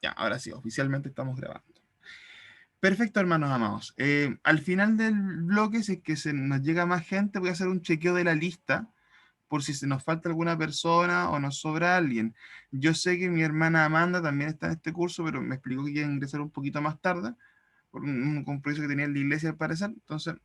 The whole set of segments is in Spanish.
Ya, ahora sí, oficialmente estamos grabando. Perfecto, hermanos amados. Al final del bloque, si es que se nos llega más gente, voy a hacer un chequeo de la lista por si se nos falta alguna persona o nos sobra alguien. Yo sé que mi hermana Amanda también está en este curso, pero me explicó que quiere ingresar un poquito más tarde por un compromiso que tenía en la iglesia al parecer. Entonces,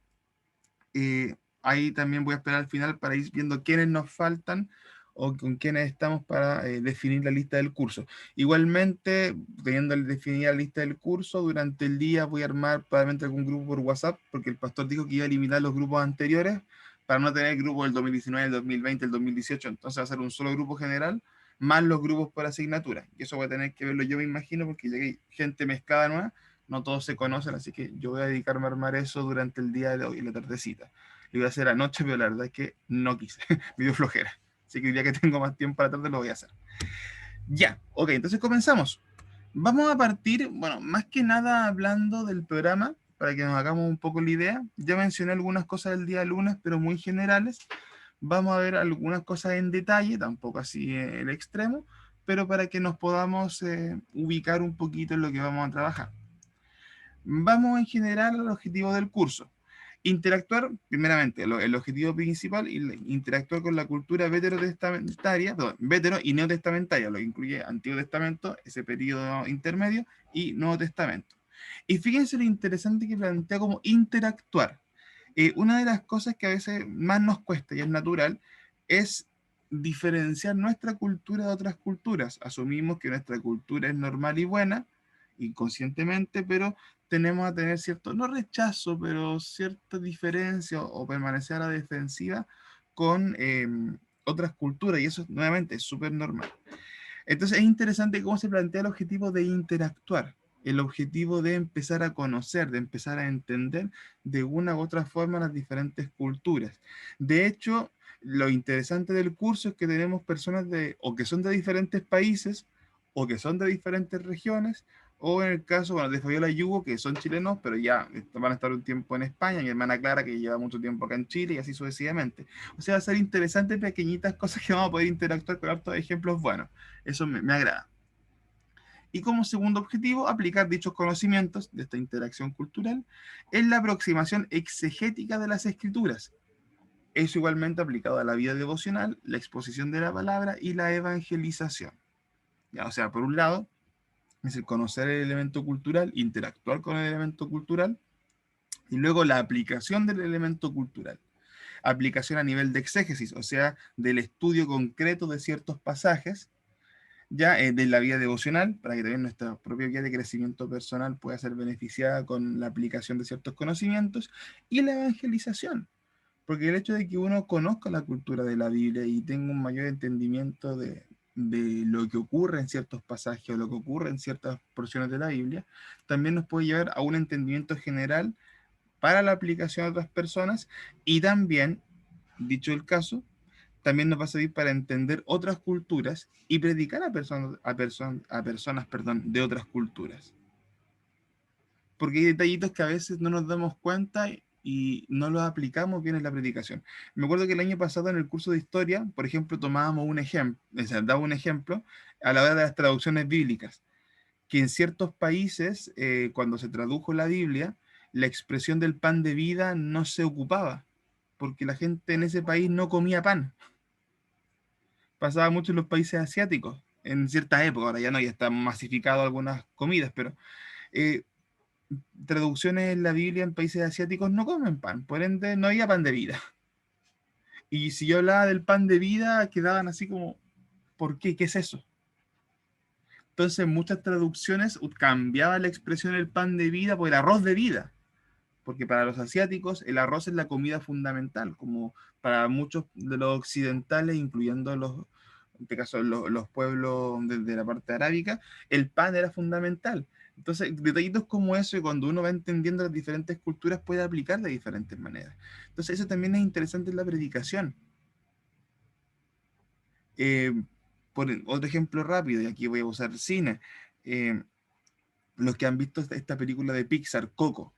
ahí también voy a esperar al final para ir viendo quiénes nos faltan o con quiénes estamos para definir la lista del curso. Igualmente, teniendo definida la lista del curso, durante el día voy a armar probablemente algún grupo por WhatsApp, porque el pastor dijo que iba a eliminar los grupos anteriores para no tener grupos del 2019, el 2020, el 2018. Entonces va a ser un solo grupo general, más los grupos por asignatura. Y eso voy a tener que verlo yo, me imagino, porque ya que hay gente mezclada nueva, no todos se conocen, así que yo voy a dedicarme a armar eso durante el día de hoy, la tardecita. Lo iba a hacer anoche, pero la verdad es que no quise, me dio flojera. Así que el día que tengo más tiempo para la tarde lo voy a hacer. Ya, ok, entonces comenzamos. Vamos a partir, bueno, más que nada hablando del programa, para que nos hagamos un poco la idea. Ya mencioné algunas cosas del día lunes, pero muy generales. Vamos a ver algunas cosas en detalle, tampoco así en el extremo, pero para que nos podamos ubicar un poquito en lo que vamos a trabajar. Vamos en general al objetivo del curso. Interactuar, primeramente, el objetivo principal, interactuar con la cultura veterotestamentaria, perdón, vetero y neotestamentaria, lo que incluye Antiguo Testamento, ese periodo intermedio, y Nuevo Testamento. Y fíjense lo interesante que plantea como interactuar. Una de las cosas que a veces más nos cuesta, y es natural, es diferenciar nuestra cultura de otras culturas. Asumimos que nuestra cultura es normal y buena, inconscientemente, pero tenemos a tener cierto, no rechazo, pero cierta diferencia o permanecer a la defensiva con otras culturas, y eso nuevamente es súper normal. Entonces es interesante cómo se plantea el objetivo de interactuar, el objetivo de empezar a conocer, de empezar a entender de una u otra forma las diferentes culturas. De hecho, lo interesante del curso es que tenemos personas de, o que son de diferentes países, o que son de diferentes regiones, o en el caso, bueno, de Fabiola y Yugo, que son chilenos, pero ya van a estar un tiempo en España, mi hermana Clara, que lleva mucho tiempo acá en Chile, y así sucesivamente. O sea, va a ser interesante, pequeñitas cosas que vamos a poder interactuar con hartos ejemplos buenos. Eso me agrada. Y como segundo objetivo, aplicar dichos conocimientos de esta interacción cultural en la aproximación exegética de las escrituras. Eso igualmente aplicado a la vida devocional, la exposición de la palabra y la evangelización. Ya, o sea, por un lado, es el conocer el elemento cultural, interactuar con el elemento cultural, y luego la aplicación del elemento cultural. Aplicación a nivel de exégesis, o sea, del estudio concreto de ciertos pasajes, ya de la vida devocional, para que también nuestra propia vida de crecimiento personal pueda ser beneficiada con la aplicación de ciertos conocimientos, y la evangelización, porque el hecho de que uno conozca la cultura de la Biblia y tenga un mayor entendimiento de lo que ocurre en ciertos pasajes o lo que ocurre en ciertas porciones de la Biblia, también nos puede llevar a un entendimiento general para la aplicación a otras personas, y también, dicho el caso, también nos va a servir para entender otras culturas y predicar a personas perdón, de otras culturas. Porque hay detallitos que a veces no nos damos cuenta y no los aplicamos bien en la predicación. Me acuerdo que el año pasado en el curso de historia, por ejemplo, tomábamos un ejemplo, o sea, daba un ejemplo a la hora de las traducciones bíblicas, que en ciertos países, cuando se tradujo la Biblia, la expresión del pan de vida no se ocupaba, porque la gente en ese país no comía pan. Pasaba mucho en los países asiáticos, en cierta época, ahora ya no, ya están masificado algunas comidas, pero eh, traducciones en la Biblia en países asiáticos no comen pan, por ende no había pan de vida. Y si yo hablaba del pan de vida, quedaban así como, ¿por qué? ¿Qué es eso? Entonces muchas traducciones cambiaban la expresión el pan de vida por el arroz de vida, porque para los asiáticos el arroz es la comida fundamental, como para muchos de los occidentales, incluyendo en este caso los pueblos de la parte arábica, el pan era fundamental. Entonces, detallitos como eso, y cuando uno va entendiendo las diferentes culturas, puede aplicar de diferentes maneras. Entonces, eso también es interesante en la predicación. Eh, por otro ejemplo rápido, y aquí voy a usar cine, eh, los que han visto esta película de Pixar, Coco,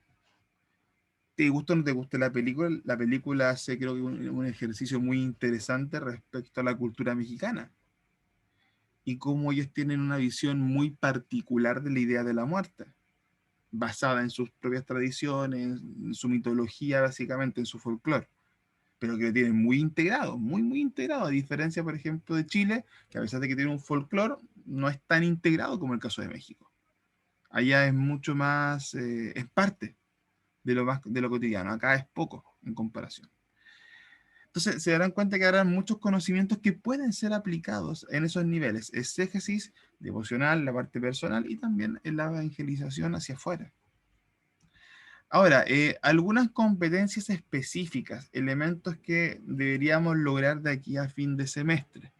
te gusta o no te gusta la película hace creo que un ejercicio muy interesante respecto a la cultura mexicana. y cómo ellos tienen una visión muy particular de la idea de la muerte, basada en sus propias tradiciones, en su mitología, básicamente, en su folclore, pero que lo tienen muy integrado, muy, muy integrado, a diferencia, por ejemplo, de Chile, que a pesar de que tiene un folclore, no es tan integrado como el caso de México. Allá es mucho más, es parte de lo cotidiano, acá es poco en comparación. Entonces se darán cuenta que habrá muchos conocimientos que pueden ser aplicados en esos niveles, exégesis, devocional, la parte personal y también en la evangelización hacia afuera. Ahora, algunas competencias específicas, elementos que deberíamos lograr de aquí a fin de semestre.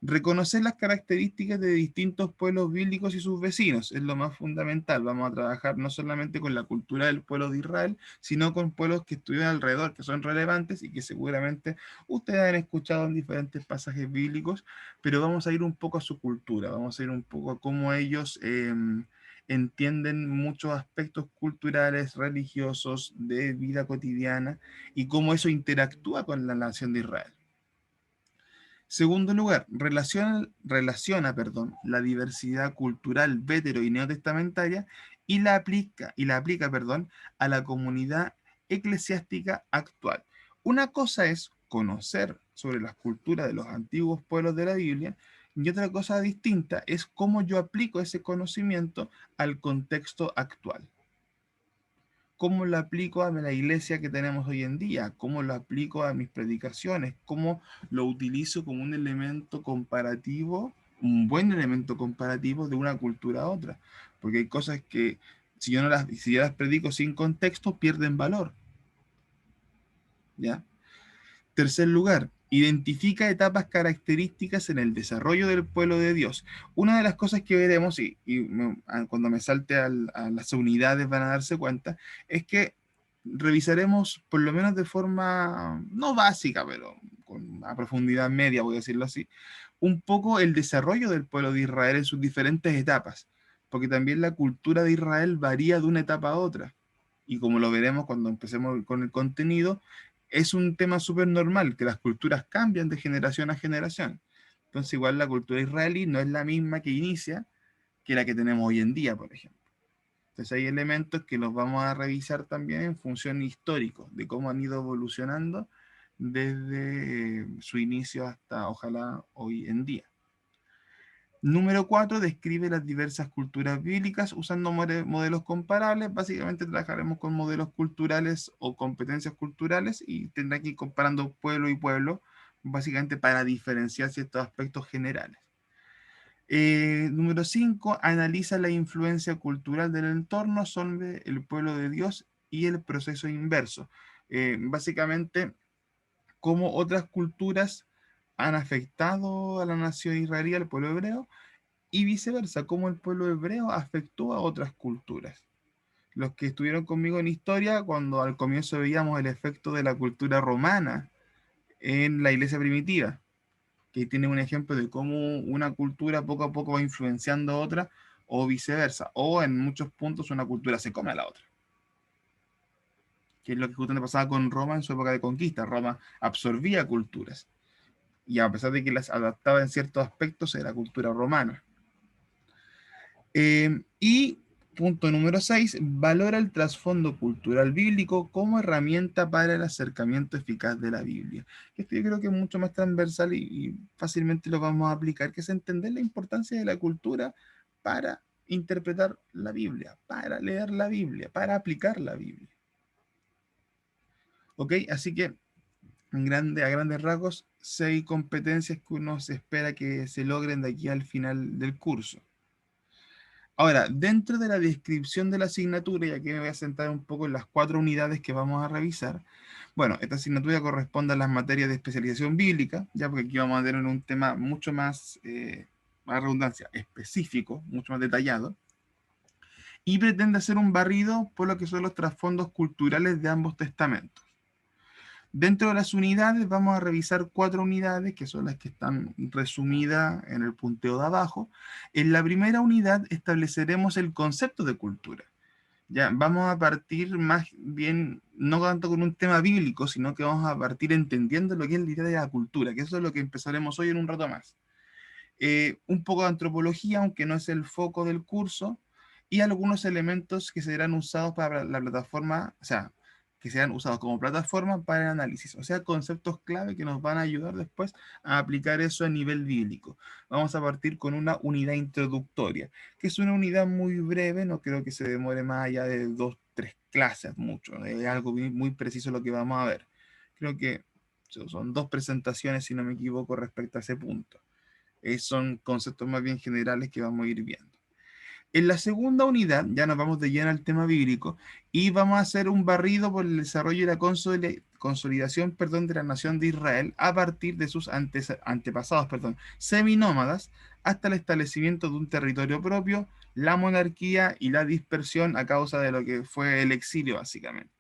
Reconocer las características de distintos pueblos bíblicos y sus vecinos es lo más fundamental. Vamos a trabajar no solamente con la cultura del pueblo de Israel, sino con pueblos que estuvieron alrededor, que son relevantes y que seguramente ustedes han escuchado en diferentes pasajes bíblicos, pero vamos a ir un poco a su cultura, vamos a ir un poco a cómo ellos entienden muchos aspectos culturales, religiosos, de vida cotidiana y cómo eso interactúa con la nación de Israel. Segundo lugar, relaciona, la diversidad cultural vetero y neotestamentaria y la aplica, a la comunidad eclesiástica actual. Una cosa es conocer sobre las culturas de los antiguos pueblos de la Biblia y otra cosa distinta es cómo yo aplico ese conocimiento al contexto actual. ¿Cómo lo aplico a la iglesia que tenemos hoy en día? ¿Cómo lo aplico a mis predicaciones? ¿Cómo lo utilizo como un elemento comparativo, un buen elemento comparativo de una cultura a otra? Porque hay cosas que si yo las predico sin contexto, pierden valor. ¿Ya? Tercer lugar, identifica etapas características en el desarrollo del pueblo de Dios. Una de las cosas que veremos, cuando me salte a las unidades van a darse cuenta, es que revisaremos, por lo menos de forma no básica, pero con a profundidad media, voy a decirlo así, un poco el desarrollo del pueblo de Israel en sus diferentes etapas, porque también la cultura de Israel varía de una etapa a otra. Y como lo veremos cuando empecemos con el contenido, es un tema súper normal, que las culturas cambian de generación a generación. Entonces, igual la cultura israelí no es la misma que inicia que la que tenemos hoy en día, por ejemplo. Entonces, hay elementos que los vamos a revisar también en función histórico, de cómo han ido evolucionando desde su inicio hasta, ojalá, hoy en día. Número 4, describe las diversas culturas bíblicas usando modelos comparables. Básicamente trabajaremos con modelos culturales o competencias culturales y tendrá que ir comparando pueblo y pueblo, básicamente para diferenciar ciertos aspectos generales. Número 5, analiza la influencia cultural del entorno sobre el pueblo de Dios y el proceso inverso. Básicamente, cómo otras culturas han afectado a la nación israelí, al pueblo hebreo, y viceversa, cómo el pueblo hebreo afectó a otras culturas. Los que estuvieron conmigo en historia, cuando al comienzo veíamos el efecto de la cultura romana en la iglesia primitiva, que tiene un ejemplo de cómo una cultura poco a poco va influenciando a otra, o viceversa, o en muchos puntos una cultura se come a la otra, que es lo que justamente pasaba con Roma en su época de conquista. Roma absorbía culturas, y a pesar de que las adaptaba en ciertos aspectos, era cultura romana. Y punto número 6, valora el trasfondo cultural bíblico como herramienta para el acercamiento eficaz de la Biblia. Esto yo creo que es mucho más transversal y fácilmente lo vamos a aplicar, que es entender la importancia de la cultura para interpretar la Biblia, para leer la Biblia, para aplicar la Biblia. ¿Ok? Así que a grandes rasgos, 6 competencias que uno se espera que se logren de aquí al final del curso. Ahora, dentro de la descripción de la asignatura, y aquí me voy a centrar un poco en las 4 unidades que vamos a revisar. Bueno, esta asignatura corresponde a las materias de especialización bíblica, ya porque aquí vamos a tener un tema mucho más, más redundancia, específico, mucho más detallado, y pretende hacer un barrido por lo que son los trasfondos culturales de ambos testamentos. Dentro de las unidades vamos a revisar 4 unidades, que son las que están resumidas en el punteo de abajo. En la primera unidad estableceremos el concepto de cultura. Ya, vamos a partir más bien, no tanto con un tema bíblico, sino que vamos a partir entendiendo lo que es la idea de la cultura, que eso es lo que empezaremos hoy en un rato más. un poco de antropología, aunque no es el foco del curso, y algunos elementos que serán usados para la plataforma, o sea, que serán usados como plataforma para el análisis, o sea, conceptos clave que nos van a ayudar después a aplicar eso a nivel bíblico. Vamos a partir con una unidad introductoria, que es una unidad muy breve, no creo que se demore más allá de 2, 3 clases, mucho, es algo muy preciso lo que vamos a ver. Creo que son 2 presentaciones, si no me equivoco, respecto a ese punto. Son conceptos más bien generales que vamos a ir viendo. En la segunda unidad ya nos vamos de lleno al tema bíblico y vamos a hacer un barrido por el desarrollo y la consolidación, de la nación de Israel a partir de sus antepasados, seminómadas, hasta el establecimiento de un territorio propio, la monarquía y la dispersión a causa de lo que fue el exilio, básicamente,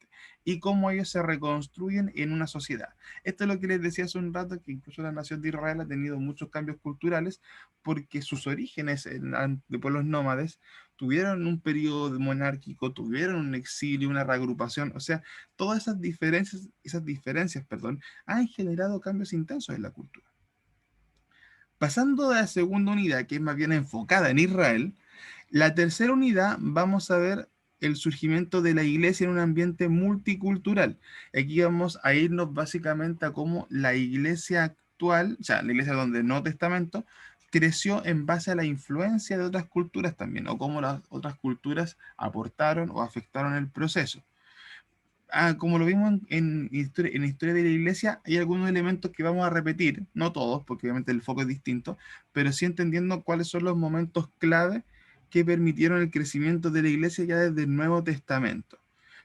y cómo ellos se reconstruyen en una sociedad. Esto es lo que les decía hace un rato, que incluso la nación de Israel ha tenido muchos cambios culturales porque sus orígenes de pueblos nómades tuvieron un periodo monárquico, tuvieron un exilio, una reagrupación, o sea, todas esas diferencias, han generado cambios intensos en la cultura. Pasando de la segunda unidad, que es más bien enfocada en Israel, la tercera unidad vamos a ver el surgimiento de la iglesia en un ambiente multicultural. Aquí vamos a irnos básicamente a cómo la iglesia actual, o sea, la iglesia donde el Nuevo Testamento, creció en base a la influencia de otras culturas también, o cómo las otras culturas aportaron o afectaron el proceso. Como lo vimos en la historia de la iglesia, hay algunos elementos que vamos a repetir, no todos, porque obviamente el foco es distinto, pero sí entendiendo cuáles son los momentos clave que permitieron el crecimiento de la iglesia ya desde el Nuevo Testamento.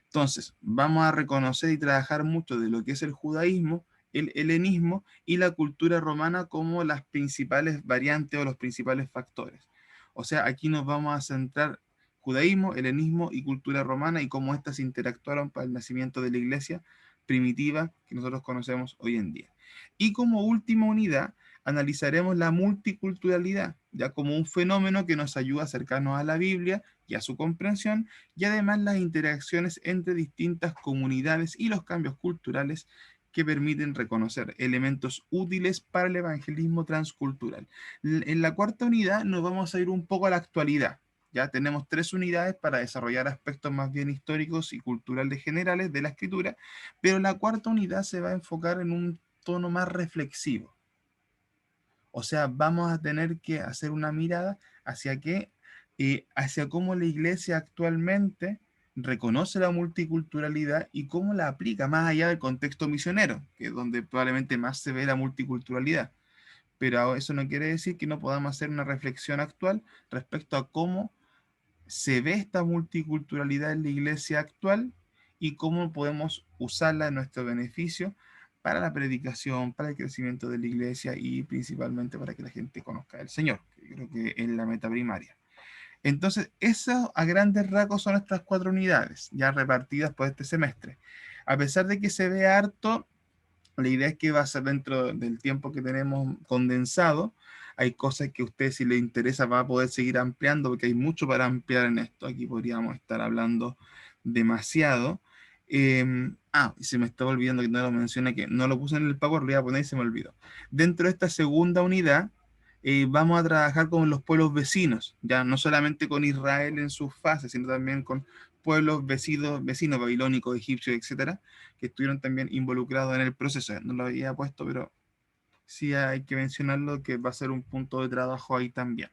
Entonces, vamos a reconocer y trabajar mucho de lo que es el judaísmo, el helenismo y la cultura romana como las principales variantes o los principales factores. O sea, aquí nos vamos a centrar judaísmo, helenismo y cultura romana y cómo éstas interactuaron para el nacimiento de la iglesia primitiva que nosotros conocemos hoy en día. Y como última unidad, analizaremos la multiculturalidad, ya como un fenómeno que nos ayuda a acercarnos a la Biblia y a su comprensión, y además las interacciones entre distintas comunidades y los cambios culturales que permiten reconocer elementos útiles para el evangelismo transcultural. En la cuarta unidad nos vamos a ir un poco a la actualidad. Ya tenemos 3 unidades para desarrollar aspectos más bien históricos y culturales generales de la escritura, pero la cuarta unidad se va a enfocar en un tono más reflexivo. O sea, vamos a tener que hacer una mirada hacia hacia cómo la iglesia actualmente reconoce la multiculturalidad y cómo la aplica más allá del contexto misionero, que es donde probablemente más se ve la multiculturalidad. Pero eso no quiere decir que no podamos hacer una reflexión actual respecto a cómo se ve esta multiculturalidad en la iglesia actual y cómo podemos usarla en nuestro beneficio para la predicación, para el crecimiento de la iglesia y principalmente para que la gente conozca al Señor, que creo que es la meta primaria. Entonces, eso a grandes rasgos son nuestras 4 unidades, ya repartidas por este semestre. A pesar de que se ve harto, la idea es que va a ser dentro del tiempo que tenemos condensado. Hay cosas que a usted, si le interesa, va a poder seguir ampliando, porque hay mucho para ampliar en esto. Aquí podríamos estar hablando demasiado. Y se me estaba olvidando que no lo mencioné, que no lo puse en el Power, lo iba a poner y se me olvidó. Dentro de esta segunda unidad, vamos a trabajar con los pueblos vecinos, ya no solamente con Israel en sus fases, sino también con pueblos vecinos babilónicos, egipcios, etcétera, que estuvieron también involucrados en el proceso. No lo había puesto, pero sí hay que mencionarlo, que va a ser un punto de trabajo ahí también.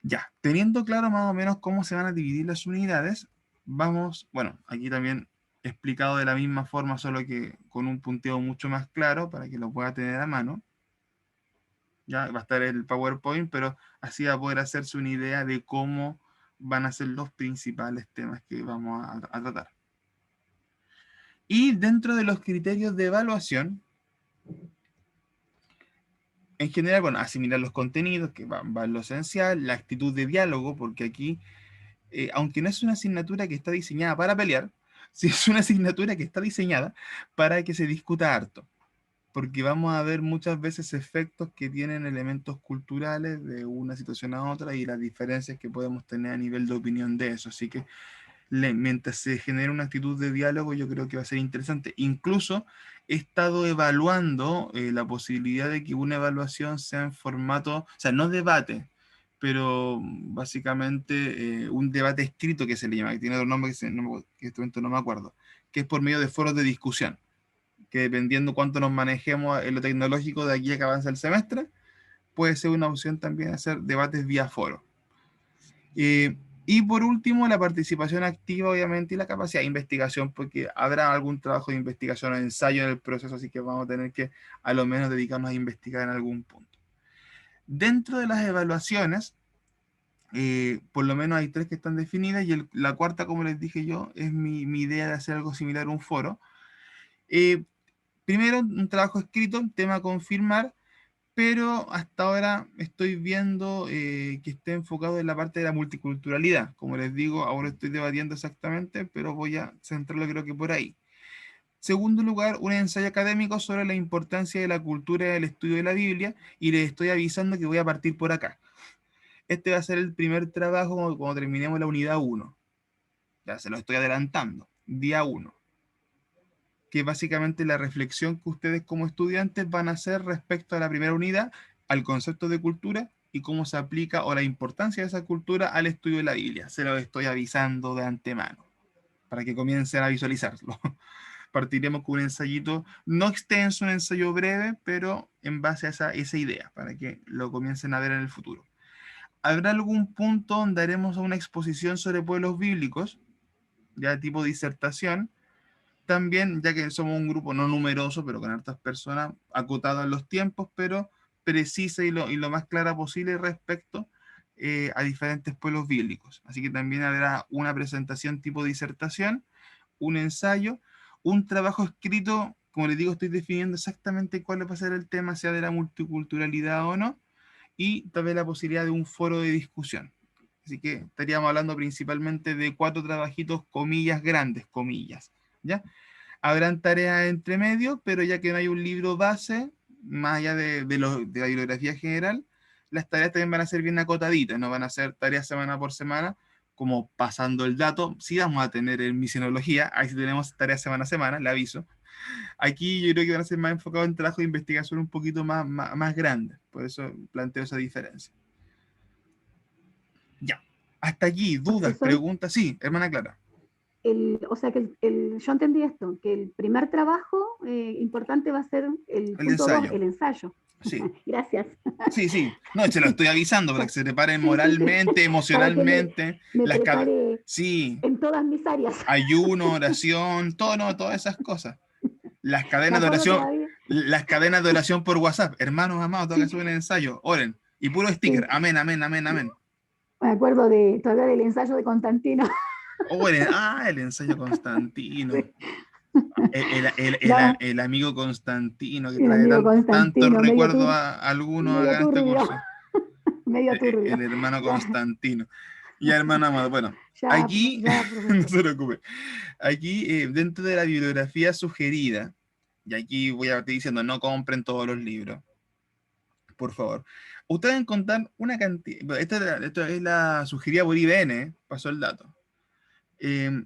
Ya, teniendo claro más o menos cómo se van a dividir las unidades, vamos, bueno, aquí también explicado de la misma forma, solo que con un punteo mucho más claro para que lo pueda tener a mano. Ya va a estar el PowerPoint, pero así va a poder hacerse una idea de cómo van a ser los principales temas que vamos a tratar. Y dentro de los criterios de evaluación, en general, bueno, asimilar los contenidos, que va en lo esencial, la actitud de diálogo, porque aquí, aunque no es una asignatura que está diseñada para pelear, sí es una asignatura que está diseñada para que se discuta harto, porque vamos a ver muchas veces efectos que tienen elementos culturales de una situación a otra y las diferencias que podemos tener a nivel de opinión de eso. Así que mientras se genere una actitud de diálogo, yo creo que va a ser interesante. Incluso he estado evaluando la posibilidad de que una evaluación sea en formato, o sea, no debate, pero básicamente un debate escrito que se le llama, que tiene otro nombre que en este momento no me acuerdo, que es por medio de foros de discusión, que dependiendo cuánto nos manejemos en lo tecnológico de aquí a que avance el semestre, puede ser una opción también hacer debates vía foro. Y por último, la participación activa, obviamente, y la capacidad de investigación, porque habrá algún trabajo de investigación o ensayo en el proceso, así que vamos a tener que a lo menos dedicarnos a investigar en algún punto. Dentro de las evaluaciones, por lo menos hay tres que están definidas, y la cuarta, como les dije yo, es mi idea de hacer algo similar a un foro. Eh, Primero, un trabajo escrito, tema a confirmar, pero hasta ahora estoy viendo que esté enfocado en la parte de la multiculturalidad. Como les digo, ahora estoy debatiendo exactamente, pero voy a centrarlo creo que por ahí. Segundo lugar, un ensayo académico sobre la importancia de la cultura y el estudio de la Biblia, y les estoy avisando que voy a partir por acá. Este va a ser el primer trabajo cuando terminemos la unidad 1. Ya se lo estoy adelantando. Día 1, que es básicamente la reflexión que ustedes como estudiantes van a hacer respecto a la primera unidad, al concepto de cultura y cómo se aplica o la importancia de esa cultura al estudio de la Biblia. Se lo estoy avisando de antemano para que comiencen a visualizarlo. Partiremos con un ensayito no extenso, un ensayo breve, pero en base a esa idea, para que lo comiencen a ver en el futuro. ¿Habrá algún punto donde haremos una exposición sobre pueblos bíblicos, ya tipo disertación? También, ya que somos un grupo no numeroso, pero con hartas personas, acotado en los tiempos, pero precisa y lo más clara posible respecto a diferentes pueblos bíblicos. Así que también habrá una presentación tipo disertación, un ensayo, un trabajo escrito, como les digo, estoy definiendo exactamente cuál va a ser el tema, sea de la multiculturalidad o no, y también la posibilidad de un foro de discusión. Así que estaríamos hablando principalmente de 4 trabajitos, comillas, grandes comillas, ¿ya? Habrán tareas entre medio, pero ya que no hay un libro base, más allá de la bibliografía general, las tareas también van a ser bien acotaditas, no van a ser tareas semana por semana, como pasando el dato. Sí vamos a tener en misionología, ahí sí tenemos tareas semana a semana, le aviso. Aquí yo creo que van a ser más enfocados en trabajo de investigación un poquito más grande, por eso planteo esa diferencia. Ya, hasta aquí, dudas, Profesor, preguntas, sí, hermana Clara. o sea que yo entendí esto, que el primer trabajo importante va a ser el El punto 2, ensayo, el ensayo. sí. Gracias. Sí, sí. No, se lo estoy avisando para que se preparen Sí, sí, sí, moralmente, para que emocionalmente. me Las cada... prepare Sí, en todas mis áreas. ayuno, oración, todo, no, todas esas cosas. Me acuerdo todavía, Las cadenas de oración por WhatsApp. Hermanos amados, tengo que sí, hacer un ensayo. Oren. Y puro sticker. sí, Amén, amén, amén, amén. me acuerdo todavía del ensayo de Constantino. Oren. Ah, el ensayo Constantino. Sí. Ya, El amigo Constantino que el trae amigo tantos Constantino, recuerdos a algunos acá medio en este turbio, curso. medio turbio. El hermano Ya, Constantino. Y hermano amado. Bueno, ya, aquí, ya, no profesor. se preocupe. Aquí, dentro de la bibliografía sugerida, y aquí voy a estar diciendo, no compren todos los libros, por favor. Ustedes encontrar una cantidad, esta es la sugerida por IBN, pasó el dato. Eh,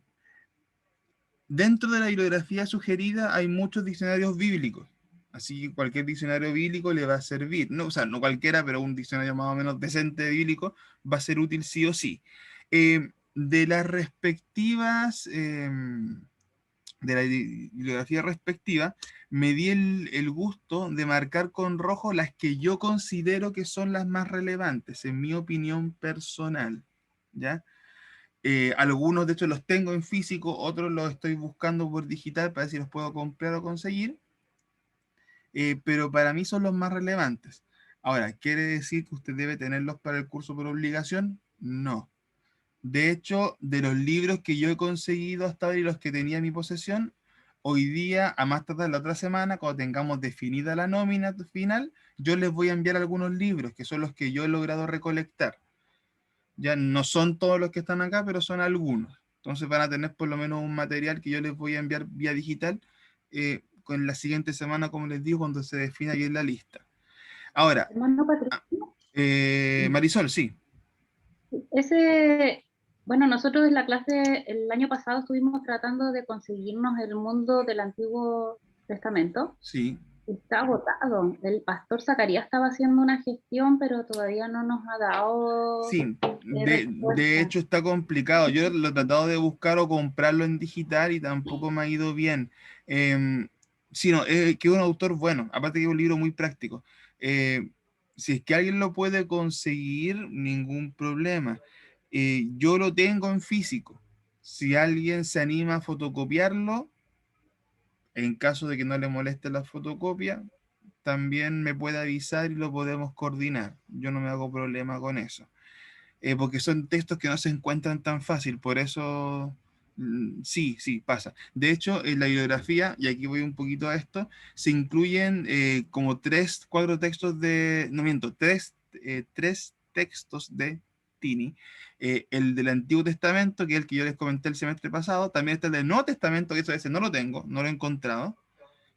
Dentro de la bibliografía sugerida hay muchos diccionarios bíblicos. Así que cualquier diccionario bíblico le va a servir. No, o sea, no cualquiera, pero un diccionario más o menos decente bíblico va a ser útil sí o sí. De las respectivas, de la bibliografía respectiva, me di el gusto de marcar con rojo las que yo considero que son las más relevantes, en mi opinión personal. ¿Ya? Algunos de hecho los tengo en físico, otros los estoy buscando por digital para ver si los puedo comprar o conseguir, pero para mí son los más relevantes. Ahora, ¿quiere decir que usted debe tenerlos para el curso por obligación? No. De hecho, de los libros que yo he conseguido hasta ahora y los que tenía en mi posesión, hoy día, a más tardar la otra semana, cuando tengamos definida la nómina final, yo les voy a enviar algunos libros, que son los que yo he logrado recolectar. Ya no son todos los que están acá, pero son algunos. Entonces van a tener por lo menos un material que yo les voy a enviar vía digital con la siguiente semana, como les digo, cuando se defina bien la lista. Ahora, Hermano ah, Patricio, Marisol, sí. Ese, bueno, nosotros en la clase el año pasado estuvimos tratando de conseguirnos el mundo del Antiguo testamento. Sí. Está agotado. El pastor Zacarías estaba haciendo una gestión, pero todavía no nos ha dado Sí, de respuesta. hecho está complicado. Yo lo he tratado de buscar o comprarlo en digital y tampoco me ha ido bien. Sí, no, que es un autor bueno, aparte que es un libro muy práctico. Eh, si es que alguien lo puede conseguir, ningún problema. Yo lo tengo en físico. Si alguien se anima a fotocopiarlo, en caso de que no le moleste la fotocopia, también me puede avisar y lo podemos coordinar. Yo no me hago problema con eso, porque son textos que no se encuentran tan fácil, por eso sí, sí, pasa. De hecho, en la bibliografía, y aquí voy un poquito a esto, se incluyen como tres, cuatro textos de, no miento, tres textos de Tini. El del Antiguo Testamento, que es el que yo les comenté el semestre pasado, también está el del Nuevo Testamento, que eso ese no lo tengo, no lo he encontrado,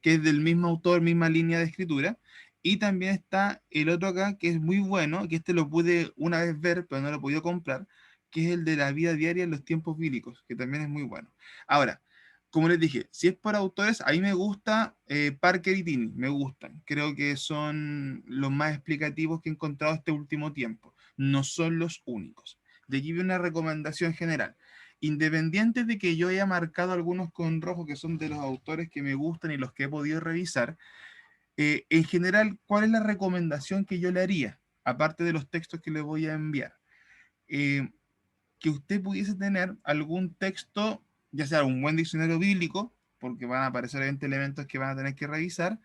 que es del mismo autor, misma línea de escritura. Y también está el otro acá, que es muy bueno, que este lo pude una vez ver, pero no lo he podido comprar, que es el de la vida diaria en los tiempos bíblicos, que también es muy bueno. Ahora, como les dije, si es por autores, a mí me gusta Parker y Tini, me gustan. Creo que son los más explicativos que he encontrado este último tiempo. No son los únicos. De aquí viene una recomendación general. Independiente de que yo haya marcado algunos con rojo que son de los autores que me gustan y los que he podido revisar, en general, ¿cuál es la recomendación que yo le haría? Aparte de los textos que le voy a enviar. Eh, que usted pudiese tener algún texto, ya sea un buen diccionario bíblico, porque van a aparecer elementos que van a tener que revisar,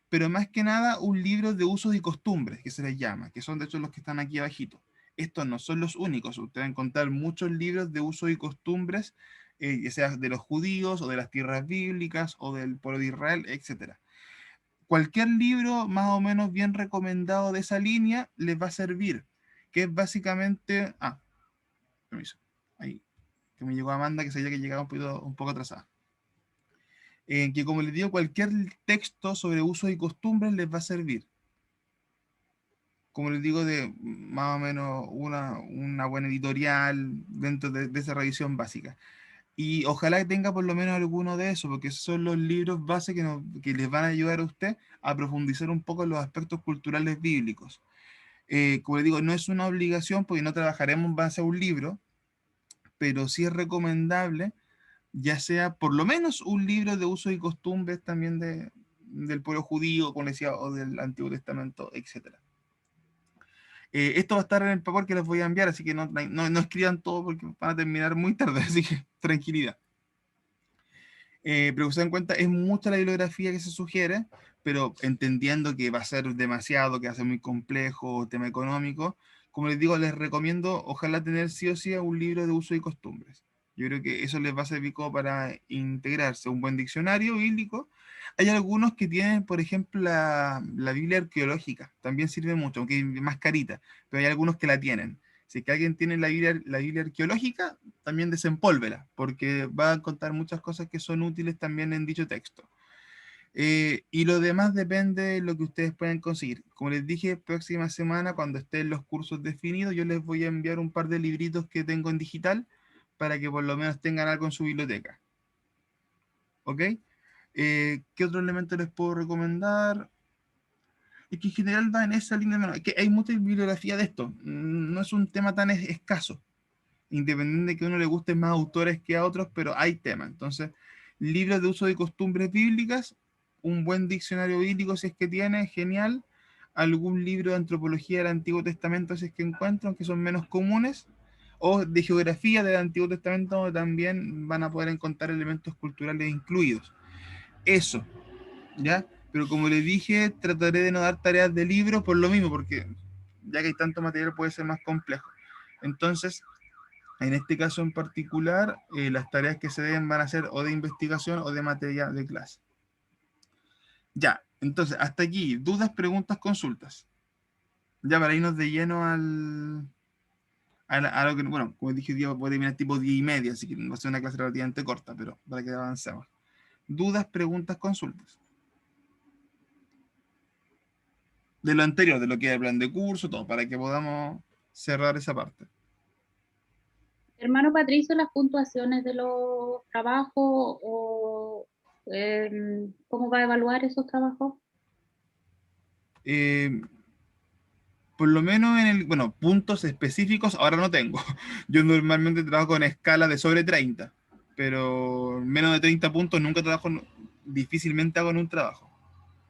pero más que nada un libro de usos y costumbres, que se les llama, que son de hecho los que están aquí abajito. Estos no son los únicos, usted va a encontrar muchos libros de usos y costumbres, ya sea de los judíos o de las tierras bíblicas o del pueblo de Israel, etcétera. Cualquier libro más o menos bien recomendado de esa línea les va a servir, que es básicamente... permiso. Ahí, que me llegó Amanda, que sabía que llegaba un poco atrasada. Que como les digo, cualquier texto sobre usos y costumbres les va a servir. Como les digo, de más o menos una buena editorial dentro de esa revisión básica. Y ojalá que tenga por lo menos alguno de esos, porque esos son los libros base que les van a ayudar a usted a profundizar un poco en los aspectos culturales bíblicos. Como les digo, no es una obligación porque no trabajaremos en base a un libro, pero sí es recomendable ya sea por lo menos un libro de usos y costumbres también del pueblo judío, como decía, o del Antiguo Testamento, etcétera. Esto va a estar en el papel que les voy a enviar, así que no escriban todo porque van a terminar muy tarde, así que tranquilidad. Pero que se den cuenta, es mucha la bibliografía que se sugiere, pero entendiendo que va a ser demasiado, que va a ser muy complejo, tema económico, como les digo, les recomiendo, ojalá tener sí o sí un libro de uso y costumbres. Yo creo que eso les va a servir como para integrarse, un buen diccionario bíblico. Hay algunos que tienen, por ejemplo, la Biblia arqueológica, también sirve mucho, aunque es más carita, pero hay algunos que la tienen. Si es que alguien tiene la Biblia arqueológica, también desempólvela, porque va a contar muchas cosas que son útiles también en dicho texto. Y lo demás depende de lo que ustedes puedan conseguir. Como les dije, próxima semana, cuando estén los cursos definidos, yo les voy a enviar un par de libritos que tengo en digital para que por lo menos tengan algo en su biblioteca. ¿Ok? ¿Qué otro elemento les puedo recomendar? Es que en general va en esa línea, hermano. Es que hay mucha bibliografía de esto. No es un tema tan escaso, independiente de que a uno le gusten más autores que a otros, pero hay temas. Entonces, libros de uso de costumbres bíblicas, un buen diccionario bíblico si es que tiene, genial. Algún libro de antropología del Antiguo Testamento si es que encuentran, que son menos comunes, o de geografía del Antiguo Testamento, donde también van a poder encontrar elementos culturales incluidos. Eso, ¿ya? Pero como les dije, trataré de no dar tareas de libros por lo mismo, porque ya que hay tanto material puede ser más complejo. Entonces, en este caso en particular, las tareas que se deben van a ser o de investigación o de materia de clase. Ya, entonces, hasta aquí, dudas, preguntas, consultas. Ya para irnos de lleno a lo que, bueno, como dije, día puede terminar tipo 10:30, así que va a ser una clase relativamente corta, pero para que avancemos. Dudas, preguntas, consultas. De lo anterior, de lo que es el plan de curso, todo, para que podamos cerrar esa parte. Hermano Patricio, las puntuaciones de los trabajos o ¿Cómo va a evaluar esos trabajos? Por lo menos bueno, puntos específicos ahora no tengo. Yo normalmente trabajo con escala de sobre 30, pero menos de 30 puntos nunca trabajo, difícilmente hago en un trabajo.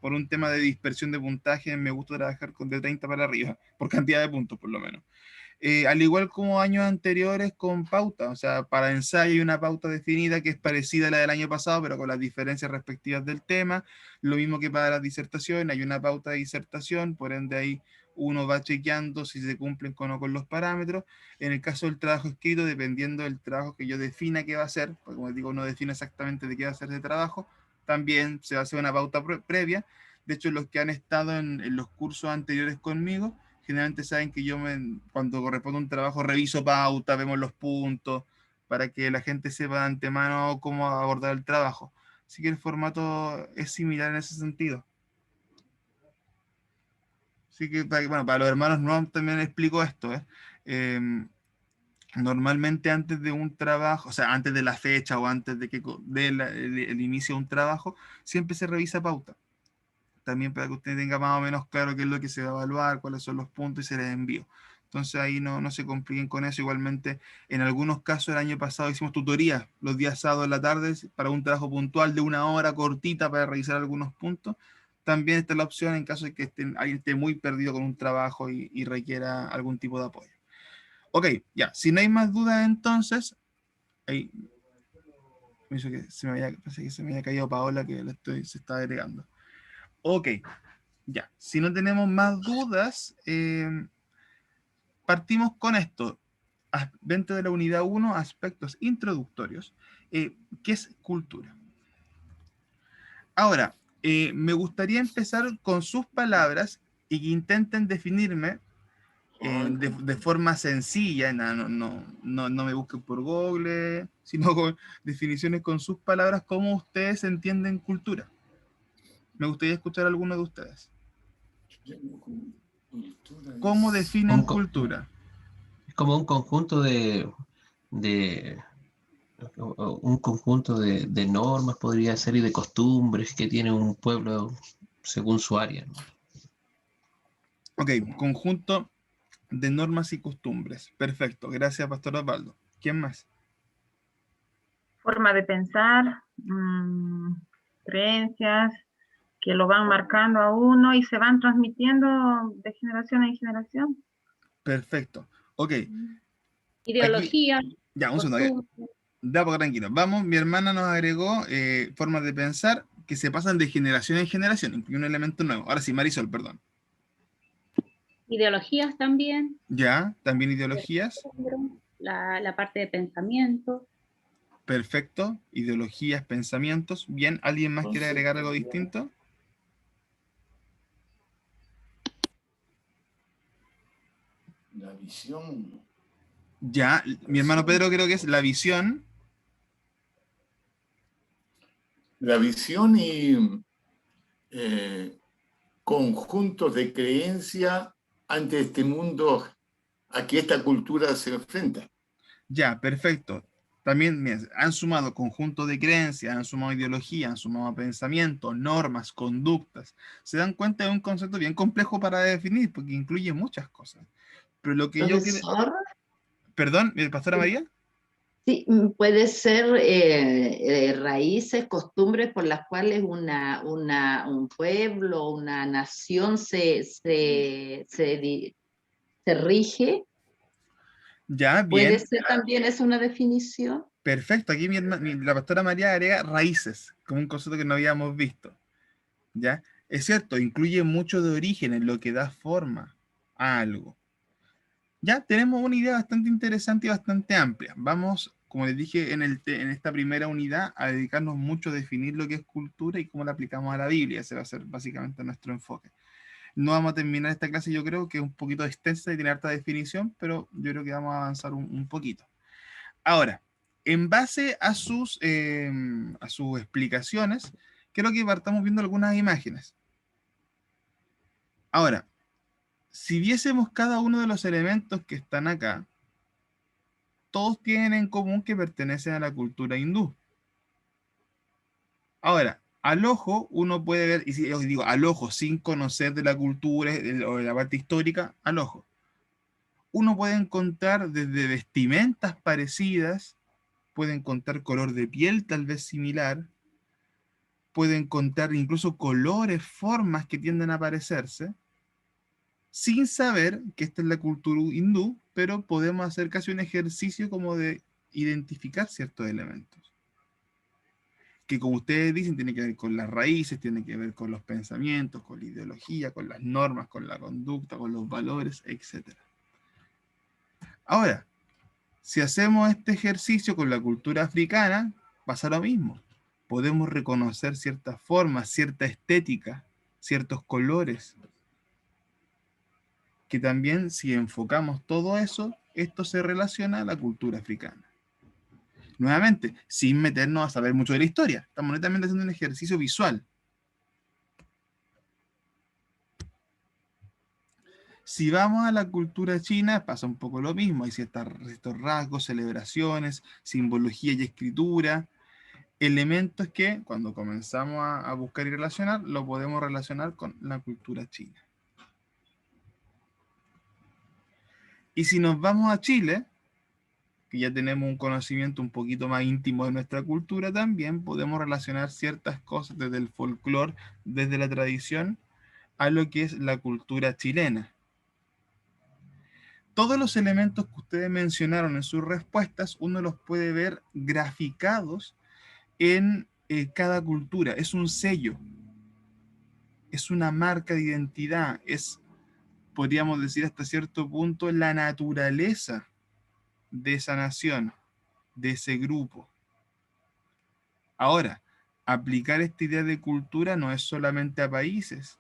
Por un tema de dispersión de puntaje, me gusta trabajar con de 30 para arriba, por cantidad de puntos por lo menos. Al igual como años anteriores con pauta, o sea, para ensayo hay una pauta definida que es parecida a la del año pasado, pero con las diferencias respectivas del tema. Lo mismo que para la disertación, hay una pauta de disertación, por ende ahí uno va chequeando si se cumplen o no con los parámetros. En el caso del trabajo escrito, dependiendo del trabajo que yo defina que va a hacer, porque como digo, uno define exactamente de qué va a ser ese trabajo, también se va a hacer una pauta previa. De hecho, los que han estado en los cursos anteriores conmigo, generalmente saben que cuando corresponde un trabajo, reviso pauta, vemos los puntos, para que la gente sepa de antemano cómo abordar el trabajo. Así que el formato es similar en ese sentido. Así que, bueno, para los hermanos nuevos también explico esto, ¿eh? Normalmente antes de un trabajo, o sea, antes de la fecha o antes de que el inicio de un trabajo, siempre se revisa pauta. También para que usted tenga más o menos claro qué es lo que se va a evaluar, cuáles son los puntos y se les envío. Entonces ahí no se compliquen con eso. Igualmente, en algunos casos el año pasado hicimos tutorías los días sábados en la tarde para un trabajo puntual de 1 hora cortita para revisar algunos puntos. También está la opción en caso de que alguien esté muy perdido con un trabajo y requiera algún tipo de apoyo. Ok, ya, si no hay más dudas entonces, ahí me hizo que parece que se me había caído Paola que se está agregando. Ok, ya, si no tenemos más dudas, partimos con esto. Dentro de la unidad 1, aspectos introductorios. ¿Qué es cultura? Ahora, me gustaría empezar con sus palabras y que intenten definirme de forma sencilla, no me busquen por Google, sino con definiciones con sus palabras, cómo ustedes entienden cultura. Me gustaría escuchar a alguno de ustedes. ¿Cómo definen cultura? Es como un conjunto de un conjunto de normas, podría ser, y de costumbres que tiene un pueblo según su área, ¿no? Ok, conjunto de normas y costumbres. Perfecto, gracias, Pastor Osvaldo. ¿Quién más? Forma de pensar, creencias que lo van marcando a uno y se van transmitiendo de generación en generación. Perfecto. Ok. Ideología. Aquí, ya, un segundo. Da poco tranquilo. Vamos, mi hermana nos agregó formas de pensar que se pasan de generación en generación, incluye un elemento nuevo. Ahora sí, Marisol, perdón. Ideologías también. Ya, también ideologías. La parte de pensamiento. Perfecto. Ideologías, pensamientos. Bien, ¿alguien más quiere agregar algo distinto? La visión. Ya, mi hermano Pedro creo que es la visión. La visión y conjuntos de creencia ante este mundo a que esta cultura se enfrenta. Ya, perfecto. También han sumado conjunto de creencias, han sumado ideología, han sumado pensamiento, normas, conductas. Se dan cuenta de un concepto bien complejo para definir, porque incluye muchas cosas. Pero lo que yo quiero... Perdón, Pastora María. Sí, puede ser raíces, costumbres por las cuales un pueblo, una nación se rige. Ya, bien. Puede ser también, es una definición. Perfecto, aquí la Pastora María agrega raíces, como un concepto que no habíamos visto. ¿Ya? Es cierto, incluye mucho de origen en lo que da forma a algo. Ya tenemos una idea bastante interesante y bastante amplia. Vamos, como les dije en esta primera unidad, a dedicarnos mucho a definir lo que es cultura y cómo la aplicamos a la Biblia. Ese va a ser básicamente nuestro enfoque. No vamos a terminar esta clase, yo creo que es un poquito extensa y tiene harta definición, pero yo creo que vamos a avanzar un poquito. Ahora, en base a sus explicaciones, creo que partamos viendo algunas imágenes. Ahora, si viésemos cada uno de los elementos que están acá, todos tienen en común que pertenecen a la cultura hindú. Ahora, al ojo uno puede ver, y si yo digo al ojo sin conocer de la cultura o de la parte histórica, al ojo. Uno puede encontrar desde vestimentas parecidas, puede encontrar color de piel tal vez similar, puede encontrar incluso colores, formas que tienden a parecerse, sin saber que esta es la cultura hindú, pero podemos hacer casi un ejercicio como de identificar ciertos elementos. Que como ustedes dicen, tiene que ver con las raíces, tiene que ver con los pensamientos, con la ideología, con las normas, con la conducta, con los valores, etc. Ahora, si hacemos este ejercicio con la cultura africana, pasa lo mismo. Podemos reconocer ciertas formas, cierta estética, ciertos colores, que también si enfocamos todo eso, esto se relaciona a la cultura africana. Nuevamente, sin meternos a saber mucho de la historia, estamos netamente haciendo un ejercicio visual. Si vamos a la cultura china, pasa un poco lo mismo. Hay ciertos rasgos, celebraciones, simbología y escritura, elementos que cuando comenzamos a buscar y relacionar, lo podemos relacionar con la cultura china. Y si nos vamos a Chile, que ya tenemos un conocimiento un poquito más íntimo de nuestra cultura, también podemos relacionar ciertas cosas desde el folclore, desde la tradición, a lo que es la cultura chilena. Todos los elementos que ustedes mencionaron en sus respuestas, uno los puede ver graficados en cada cultura. Es un sello, es una marca de identidad, es, podríamos decir hasta cierto punto, la naturaleza de esa nación, de ese grupo. Ahora, aplicar esta idea de cultura no es solamente a países.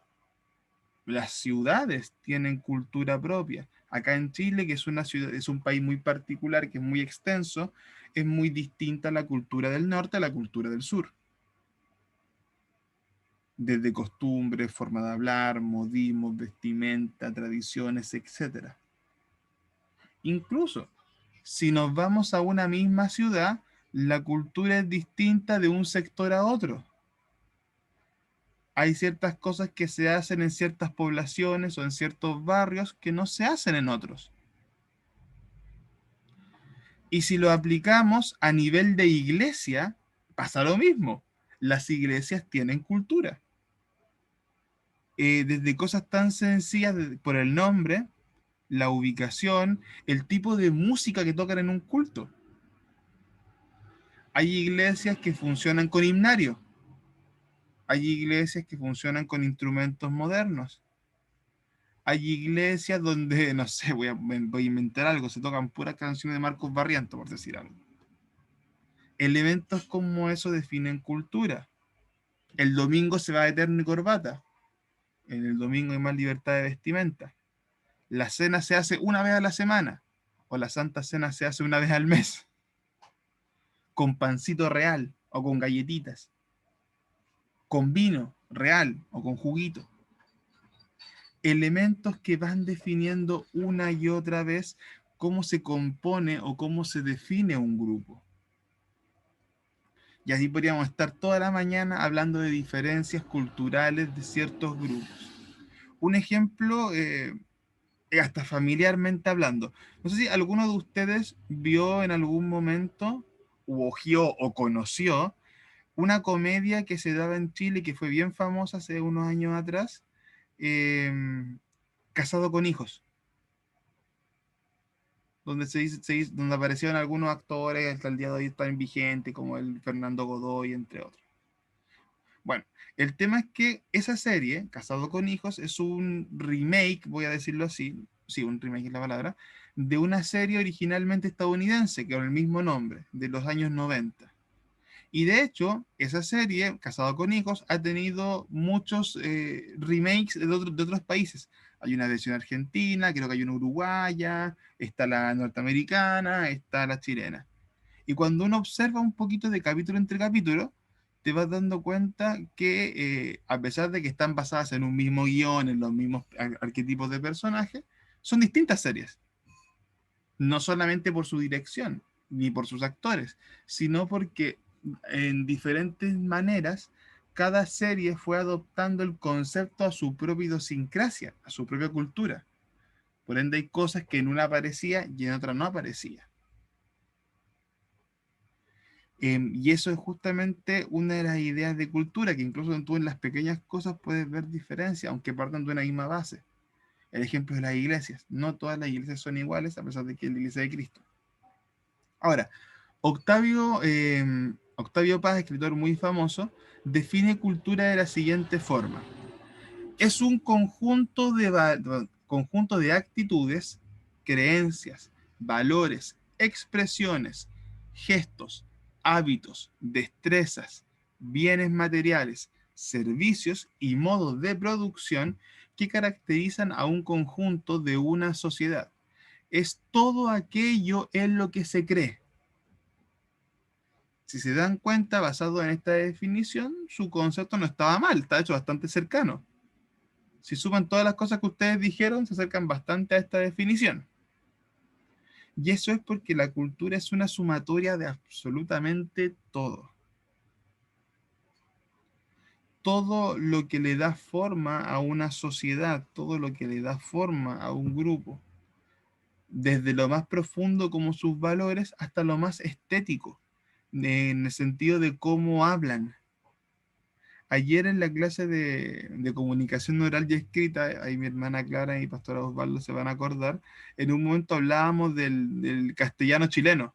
Las ciudades tienen cultura propia. Acá en Chile, que es una ciudad, es un país muy particular, que es muy extenso, es muy distinta a la cultura del norte a la cultura del sur. Desde costumbres, forma de hablar, modismos, vestimenta, tradiciones, etc. Incluso, si nos vamos a una misma ciudad, la cultura es distinta de un sector a otro. Hay ciertas cosas que se hacen en ciertas poblaciones o en ciertos barrios que no se hacen en otros. Y si lo aplicamos a nivel de iglesia, pasa lo mismo. Las iglesias tienen cultura. Desde cosas tan sencillas por el nombre, la ubicación, el tipo de música que tocan en un culto. Hay iglesias que funcionan con himnario. Hay iglesias que funcionan con instrumentos modernos. Hay iglesias donde, no sé, voy a inventar algo, se tocan puras canciones de Marcos Barrientos, por decir algo. Elementos como eso definen cultura. El domingo se va de terno y corbata. En el domingo hay más libertad de vestimenta. La cena se hace una vez a la semana, o la Santa Cena se hace una vez al mes, con pancito real o con galletitas, con vino real o con juguito. Elementos que van definiendo una y otra vez cómo se compone o cómo se define un grupo. Y así podríamos estar toda la mañana hablando de diferencias culturales de ciertos grupos. Un ejemplo, hasta familiarmente hablando. No sé si alguno de ustedes vio en algún momento, u ojeó o conoció, una comedia que se daba en Chile que fue bien famosa hace unos años atrás, Casado con Hijos, donde donde aparecieron algunos actores que hasta el día de hoy están vigentes, como el Fernando Godoy, entre otros. Bueno, el tema es que esa serie, Casado con Hijos, es un remake, voy a decirlo así, sí, un remake es la palabra, de una serie originalmente estadounidense, que con el mismo nombre, de los años 90. Y de hecho, esa serie, Casado con Hijos, ha tenido muchos remakes de otros países. Hay una versión argentina, creo que hay una uruguaya, está la norteamericana, está la chilena. Y cuando uno observa un poquito de capítulo entre capítulo, te vas dando cuenta que a pesar de que están basadas en un mismo guión, en los mismos arquetipos de personajes, son distintas series. No solamente por su dirección, ni por sus actores, sino porque en diferentes maneras, cada serie fue adoptando el concepto a su propia idiosincrasia, a su propia cultura. Por ende, hay cosas que en una aparecía y en otra no aparecía. Y eso es justamente una de las ideas de cultura, que incluso tú en las pequeñas cosas puedes ver diferencias, aunque partan de una misma base. El ejemplo de las iglesias. No todas las iglesias son iguales, a pesar de que es la iglesia de Cristo. Ahora, Octavio Paz, escritor muy famoso, define cultura de la siguiente forma. Es un conjunto de actitudes, creencias, valores, expresiones, gestos, hábitos, destrezas, bienes materiales, servicios y modos de producción que caracterizan a un conjunto de una sociedad. Es todo aquello en lo que se cree. Si se dan cuenta, basado en esta definición, su concepto no estaba mal, está hecho bastante cercano. Si suman todas las cosas que ustedes dijeron, se acercan bastante a esta definición. Y eso es porque la cultura es una sumatoria de absolutamente todo. Todo lo que le da forma a una sociedad, todo lo que le da forma a un grupo, desde lo más profundo como sus valores hasta lo más estético, en el sentido de cómo hablan. Ayer en la clase de comunicación oral y escrita, ahí mi hermana Clara y pastora Osvaldo se van a acordar, en un momento hablábamos del castellano chileno,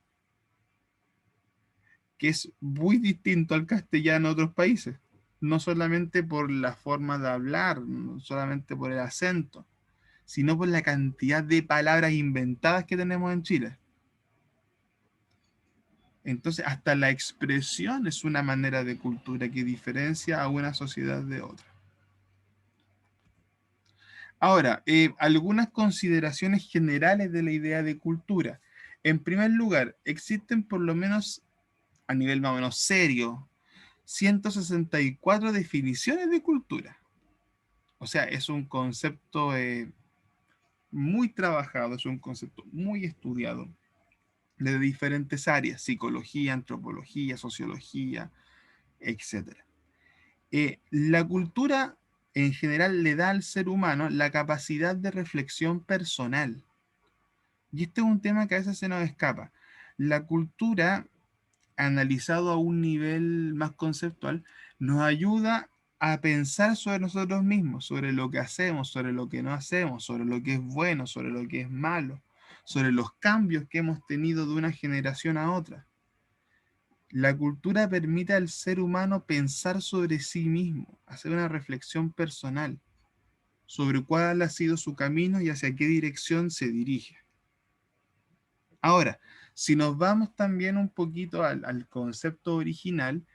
que es muy distinto al castellano de otros países, no solamente por la forma de hablar, no solamente por el acento, sino por la cantidad de palabras inventadas que tenemos en Chile. Entonces, hasta la expresión es una manera de cultura que diferencia a una sociedad de otra. Ahora, algunas consideraciones generales de la idea de cultura. En primer lugar, existen por lo menos, a nivel más o menos serio, 164 definiciones de cultura. O sea, es un concepto muy trabajado, es un concepto muy estudiado de diferentes áreas, psicología, antropología, sociología, etc. La cultura en general le da al ser humano la capacidad de reflexión personal. Y este es un tema que a veces se nos escapa. La cultura, analizado a un nivel más conceptual, nos ayuda a pensar sobre nosotros mismos, sobre lo que hacemos, sobre lo que no hacemos, sobre lo que es bueno, sobre lo que es malo, sobre los cambios que hemos tenido de una generación a otra. La cultura permite al ser humano pensar sobre sí mismo, hacer una reflexión personal sobre cuál ha sido su camino y hacia qué dirección se dirige. Ahora, si nos vamos también un poquito al concepto original,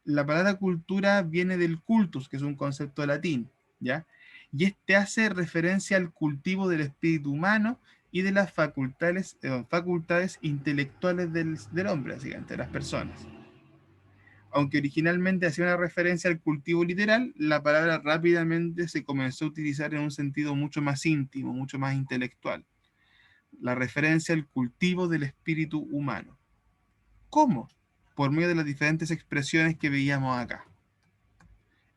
la palabra cultura viene del cultus, que es un concepto latín, ¿ya? Y este hace referencia al cultivo del espíritu humano y de las facultades intelectuales del hombre, básicamente, de las personas. Aunque originalmente hacía una referencia al cultivo literal, la palabra rápidamente se comenzó a utilizar en un sentido mucho más íntimo, mucho más intelectual. La referencia al cultivo del espíritu humano. ¿Cómo? Por medio de las diferentes expresiones que veíamos acá.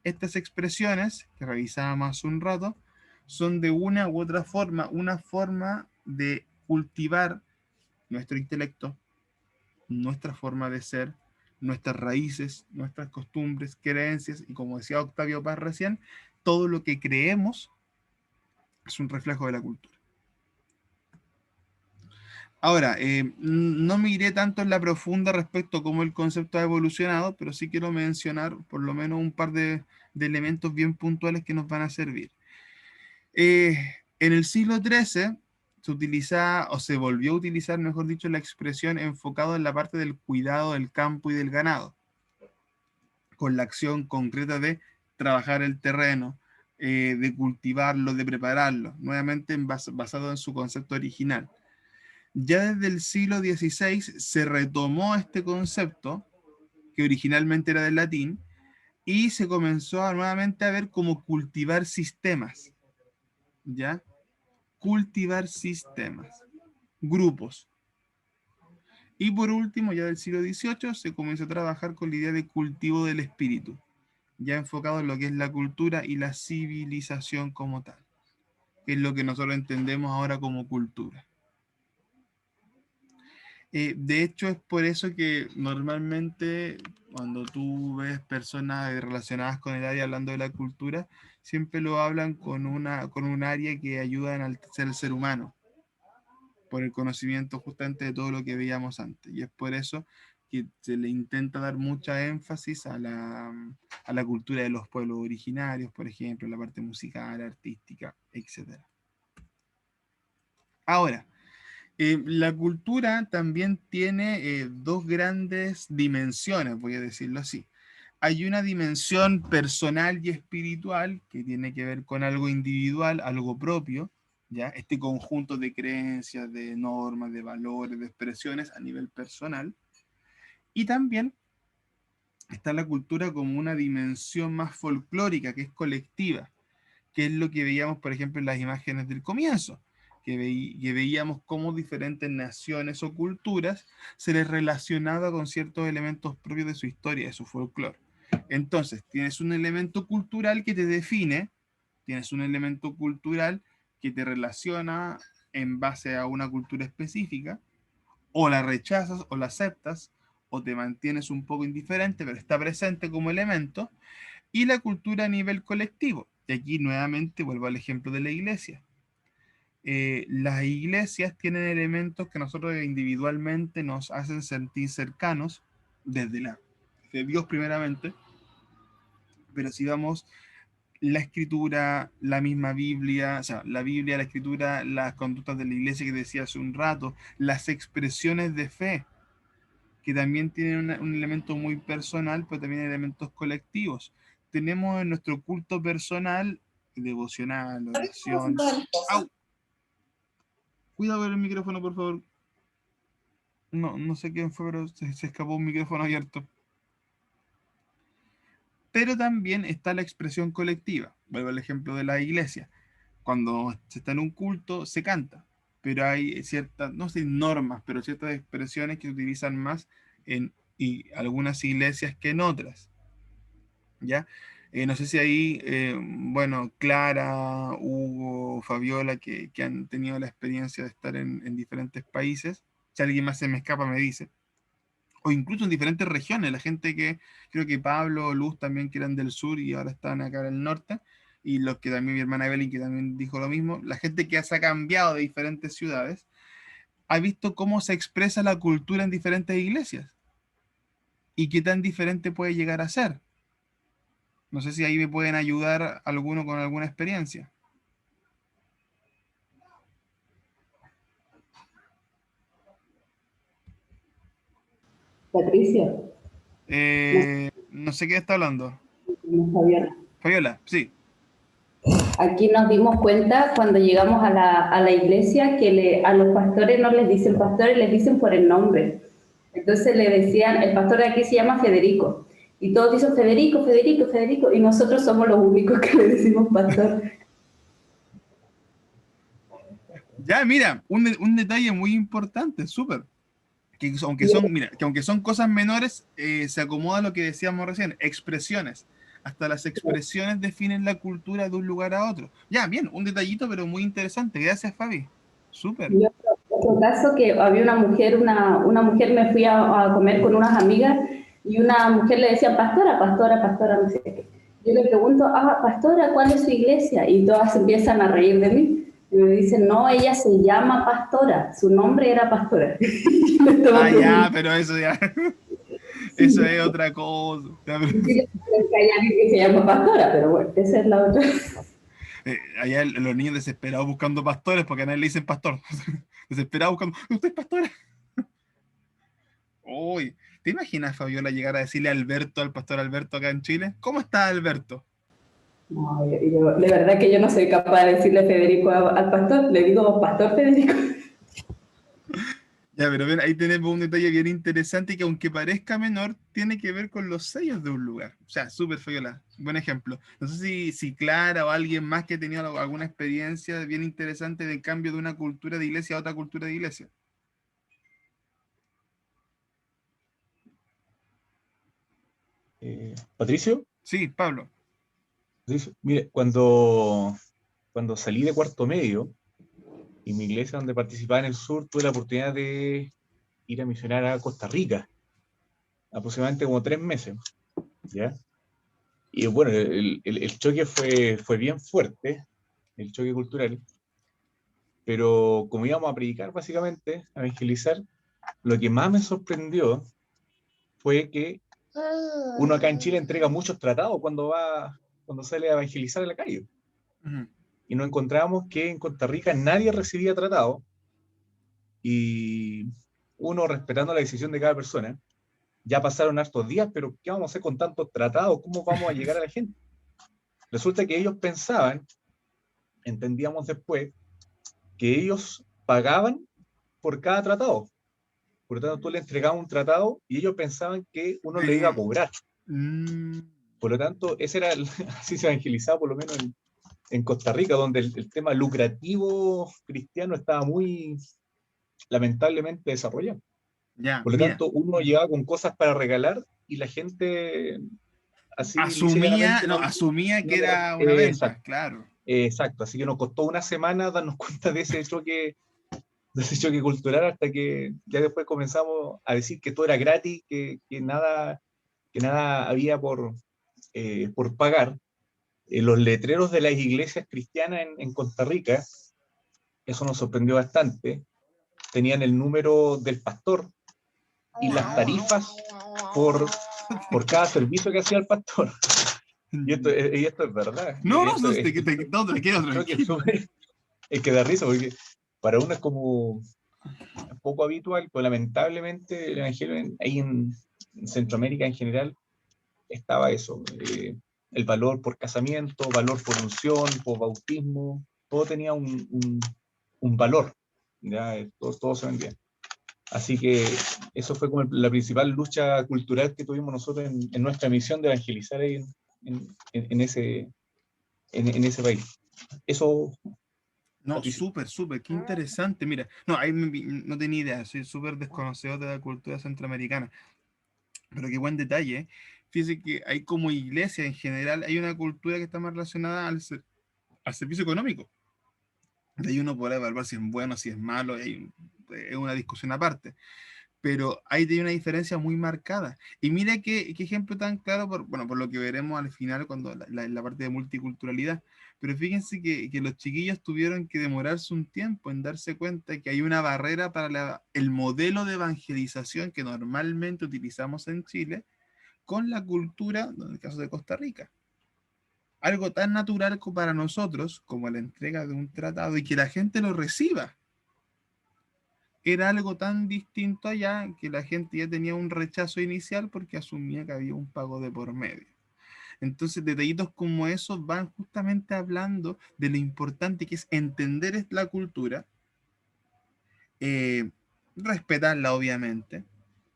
Estas expresiones, que revisábamos hace un rato, son de una u otra forma, una forma de cultivar nuestro intelecto, nuestra forma de ser, nuestras raíces, nuestras costumbres, creencias, y como decía Octavio Paz recién, todo lo que creemos es un reflejo de la cultura. Ahora, no me iré tanto en la profunda respecto a cómo el concepto ha evolucionado, pero sí quiero mencionar por lo menos un par de elementos bien puntuales que nos van a servir. En el siglo XIII se utilizaba, o se volvió a utilizar, mejor dicho, la expresión enfocado en la parte del cuidado del campo y del ganado, con la acción concreta de trabajar el terreno, de cultivarlo, de prepararlo, nuevamente basado en su concepto original. Ya desde el siglo XVI se retomó este concepto, que originalmente era del latín, y se comenzó nuevamente a ver cómo cultivar sistemas, ¿ya? Cultivar sistemas, grupos. Y por último, ya del siglo XVIII, se comenzó a trabajar con la idea de cultivo del espíritu, ya enfocado en lo que es la cultura y la civilización como tal, que es lo que nosotros entendemos ahora como cultura. De hecho, es por eso que normalmente cuando tú ves personas relacionadas con el área hablando de la cultura, siempre lo hablan con un área que ayuda a enaltecer el ser humano, por el conocimiento justamente de todo lo que veíamos antes. Y es por eso que se le intenta dar mucha énfasis a la cultura de los pueblos originarios, por ejemplo, la parte musical, artística, etc. Ahora, la cultura también tiene dos grandes dimensiones, voy a decirlo así. Hay una dimensión personal y espiritual que tiene que ver con algo individual, algo propio, ¿ya? Este conjunto de creencias, de normas, de valores, de expresiones a nivel personal. Y también está la cultura como una dimensión más folclórica, que es colectiva, que es lo que veíamos, por ejemplo, en las imágenes del comienzo, que veíamos cómo diferentes naciones o culturas se les relacionaba con ciertos elementos propios de su historia, de su folclore. Entonces, tienes un elemento cultural que te define, tienes un elemento cultural que te relaciona en base a una cultura específica, o la rechazas o la aceptas, o te mantienes un poco indiferente, pero está presente como elemento, y la cultura a nivel colectivo. Y aquí nuevamente vuelvo al ejemplo de la iglesia. Las iglesias tienen elementos que nosotros individualmente nos hacen sentir cercanos desde Dios primeramente, pero si vamos la escritura, la misma Biblia, o sea, la Biblia, la escritura, las conductas de la iglesia que decía hace un rato, las expresiones de fe, que también tienen un elemento muy personal, pero también elementos colectivos. Tenemos en nuestro culto personal, devocional, oración. ¡Au! Cuidado con el micrófono, por favor. No sé quién fue, pero se escapó un micrófono abierto. Pero también está la expresión colectiva. Vuelvo al ejemplo de la iglesia. Cuando se está en un culto, se canta. Pero hay ciertas, no sé, normas, pero ciertas expresiones que se utilizan más en algunas iglesias que en otras. ¿Ya? No sé si ahí, bueno, Clara, Hugo, Fabiola, que han tenido la experiencia de estar en diferentes países. Si alguien más se me escapa, me dice. O incluso en diferentes regiones, la gente que, creo que Pablo, Luz también, que eran del sur y ahora están acá en el norte, y los que también, mi hermana Evelyn, que también dijo lo mismo, la gente que se ha cambiado de diferentes ciudades, ha visto cómo se expresa la cultura en diferentes iglesias, y qué tan diferente puede llegar a ser. No sé si ahí me pueden ayudar alguno con alguna experiencia. Patricia. No sé qué está hablando. Fabiola. Fabiola, sí. Aquí nos dimos cuenta cuando llegamos a la iglesia que a los pastores no les dicen pastores, les dicen por el nombre. Entonces le decían, el pastor de aquí se llama Federico. Y todos dicen Federico, Federico, Federico. Y nosotros somos los únicos que le decimos pastor. Ya, mira, un detalle muy importante, súper. Que aunque son cosas menores, se acomoda a lo que decíamos recién, expresiones. Hasta las expresiones definen la cultura de un lugar a otro. Ya, bien, un detallito, pero muy interesante. Gracias, Fabi. Súper. Y otro caso que había una mujer me fui a comer con unas amigas y una mujer le decía, pastora, pastora, pastora, no sé qué. Yo le pregunto, pastora, ¿cuál es su iglesia? Y todas empiezan a reír de mí. Y me dicen, no, ella se llama Pastora, su nombre era Pastora. Ya, pero eso ya, eso es otra cosa. Sí, hay alguien que se llama Pastora, pero bueno, esa es la otra. Allá los niños desesperados buscando pastores, porque a nadie le dicen pastor. Desesperados buscando, ¿usted es pastora? Uy, ¿te imaginas, Fabiola, llegar a decirle a Alberto, al pastor Alberto acá en Chile? ¿Cómo está Alberto? No, de verdad que yo no soy capaz de decirle Federico al pastor, le digo pastor Federico. Ya, pero ven, ahí tenemos un detalle bien interesante que aunque parezca menor, tiene que ver con los sellos de un lugar. O sea, súper Fabiola, buen ejemplo. No sé si Clara o alguien más que ha tenido alguna experiencia bien interesante de cambio de una cultura de iglesia a otra cultura de iglesia. Patricio. Sí, Pablo. Patricio, mire, cuando salí de cuarto medio, y mi iglesia donde participaba en el sur, tuve la oportunidad de ir a misionar a Costa Rica, aproximadamente como 3 meses, ¿ya? Y bueno, el choque fue bien fuerte, el choque cultural, pero como íbamos a predicar básicamente, a evangelizar, lo que más me sorprendió fue que uno acá en Chile entrega muchos tratados cuando sale a evangelizar en la calle. Ujú. Y nos encontramos que en Costa Rica nadie recibía tratado, y uno, respetando la decisión de cada persona, ya pasaron hartos días, pero ¿qué vamos a hacer con tantos tratados? ¿Cómo vamos a llegar a la gente? Resulta que ellos pensaban, entendíamos después, que ellos pagaban por cada tratado. Por lo tanto, tú le entregabas un tratado y ellos pensaban que uno le iba a cobrar. Por lo tanto, así se evangelizaba, por lo menos en Costa Rica, donde el tema lucrativo cristiano estaba muy, lamentablemente, desarrollado. Ya, Por lo mira. tanto, uno llegaba con cosas para regalar y la gente así Asumía no que le da- era una venta, exacto, claro. exacto. Así que nos costó una semana darnos cuenta de ese choque cultural, hasta que ya después comenzamos a decir que todo era gratis, que nada había por pagar. Los letreros de las iglesias cristianas en Costa Rica, eso nos sorprendió bastante, tenían el número del pastor y las tarifas por cada servicio que hacía el pastor. Y esto es verdad. No, tranquilo. Creo que es que da risa, porque para uno es como poco habitual, pero lamentablemente el evangelio ahí en Centroamérica en general estaba eso, el valor por casamiento, valor por unción, por bautismo, todo tenía un valor, ya todo se vendía. Así que eso fue como la principal lucha cultural que tuvimos nosotros en nuestra misión de evangelizar ahí en ese país. Eso. No, súper, qué interesante. Mira, no, ahí no tenía idea, soy súper desconocido de la cultura centroamericana. Pero qué buen detalle. Fíjese que hay como iglesia en general, hay una cultura que está más relacionada al servicio económico. De ahí uno podrá evaluar si es bueno, si es malo, es una discusión aparte. Pero hay de una diferencia muy marcada. Y mira qué ejemplo tan claro, por lo que veremos al final cuando la parte de multiculturalidad. Pero fíjense que los chiquillos tuvieron que demorarse un tiempo en darse cuenta que hay una barrera para el modelo de evangelización que normalmente utilizamos en Chile con la cultura, en el caso de Costa Rica. Algo tan natural para nosotros como la entrega de un tratado y que la gente lo reciba. Era algo tan distinto allá que la gente ya tenía un rechazo inicial porque asumía que había un pago de por medio. Entonces, detallitos como esos van justamente hablando de lo importante que es entender la cultura, respetarla obviamente,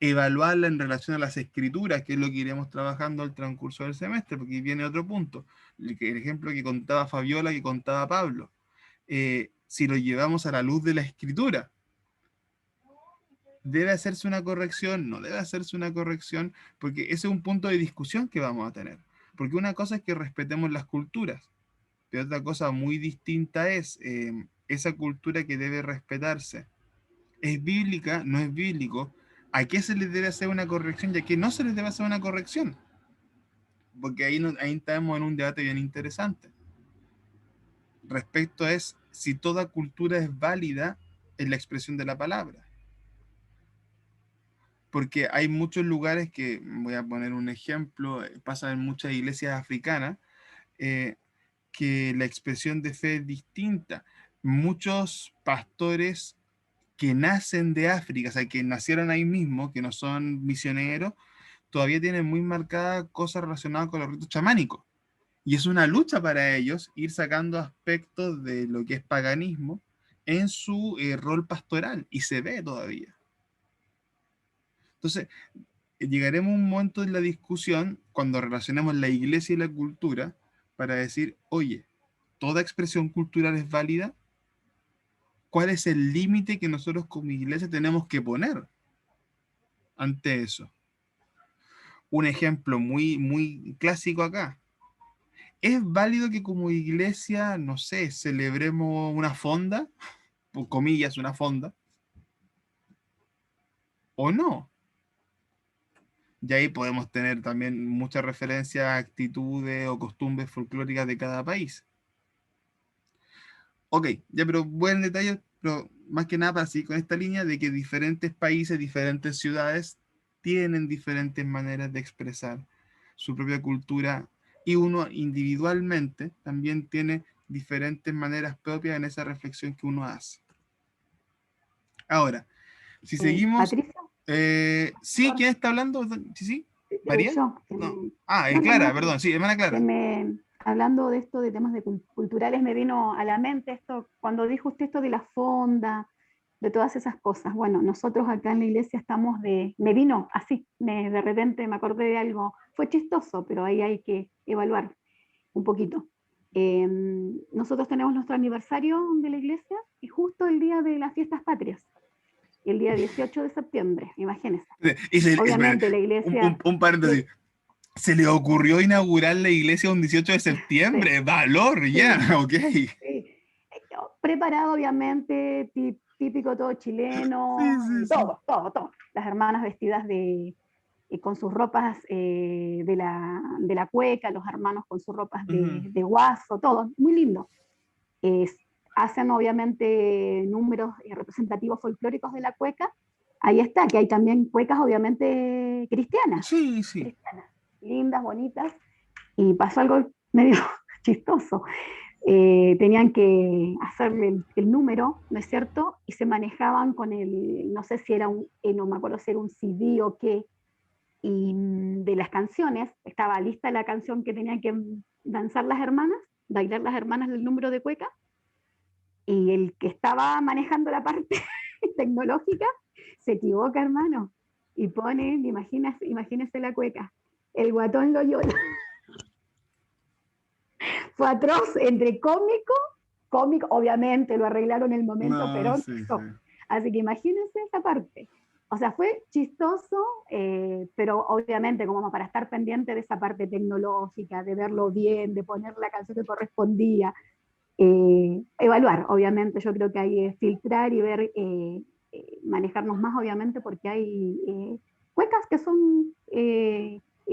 evaluarla en relación a las escrituras, que es lo que iremos trabajando al transcurso del semestre, porque viene otro punto, el ejemplo que contaba Fabiola, que contaba Pablo. Si lo llevamos a la luz de la escritura, ¿debe hacerse una corrección? ¿No debe hacerse una corrección? Porque ese es un punto de discusión que vamos a tener. Porque una cosa es que respetemos las culturas, pero otra cosa muy distinta es esa cultura que debe respetarse. ¿Es bíblica? ¿No es bíblico? ¿A qué se les debe hacer una corrección y a qué no se les debe hacer una corrección? Porque ahí estamos en un debate bien interesante. Respecto es si toda cultura es válida en la expresión de la palabra. Porque hay muchos lugares que, voy a poner un ejemplo, pasa en muchas iglesias africanas, que la expresión de fe es distinta. Muchos pastores que nacen de África, o sea, que nacieron ahí mismo, que no son misioneros, todavía tienen muy marcadas cosas relacionadas con los ritos chamánicos. Y es una lucha para ellos ir sacando aspectos de lo que es paganismo en su rol pastoral, y se ve todavía. Entonces, llegaremos a un momento en la discusión cuando relacionemos la iglesia y la cultura para decir, oye, ¿toda expresión cultural es válida? ¿Cuál es el límite que nosotros como iglesia tenemos que poner ante eso? Un ejemplo muy clásico acá. ¿Es válido que como iglesia, no sé, celebremos una fonda? Por comillas, una fonda. ¿O no? Y ahí podemos tener también muchas referencias a actitudes o costumbres folclóricas de cada país. Ok, ya, pero buen detalle, pero más que nada para seguir con esta línea de que diferentes países, diferentes ciudades tienen diferentes maneras de expresar su propia cultura y uno individualmente también tiene diferentes maneras propias en esa reflexión que uno hace. Ahora, si seguimos... Patricia. Sí, ¿quién está hablando? ¿Sí? ¿María? Yo. No. Clara, perdón, sí, hermana Clara. Hablando de esto, de temas culturales, me vino a la mente esto, cuando dijo usted esto de la fonda, de todas esas cosas. Bueno, nosotros acá en la iglesia estamos me vino así, de repente me acordé de algo, fue chistoso, pero ahí hay que evaluar un poquito. Nosotros tenemos nuestro aniversario de la iglesia y justo el día de las fiestas patrias, el día 18 de septiembre, imagínense. Obviamente la iglesia... Un paréntesis. ¿Se le ocurrió inaugurar la iglesia un 18 de septiembre? Sí. ¡Valor! Ya, sí. Ok. Sí. Preparado, obviamente, típico todo chileno, sí. Todo. Las hermanas vestidas con sus ropas de la cueca, los hermanos con sus ropas de guaso, todo, muy lindo. Hacen, obviamente, números representativos folclóricos de la cueca. Ahí está, que hay también cuecas, obviamente, cristianas. Sí. Cristianas. Lindas, bonitas, y pasó algo medio chistoso. Tenían que hacerle el número, ¿no es cierto? Y se manejaban con no sé si era no me acuerdo si era un CD o qué, y de las canciones, estaba lista la canción que tenían que danzar las hermanas, bailar las hermanas del número de cueca, y el que estaba manejando la parte tecnológica se equivoca, hermano, y pone, imagínese la cueca. El Guatón Loyola. Fue atroz, entre cómico, obviamente lo arreglaron en el momento, pero sí. Así que imagínense esa parte. O sea, fue chistoso, pero obviamente como para estar pendiente de esa parte tecnológica, de verlo bien, de poner la canción que correspondía, evaluar, obviamente, yo creo que hay que filtrar y ver, manejarnos más, obviamente, porque hay cuecas que son...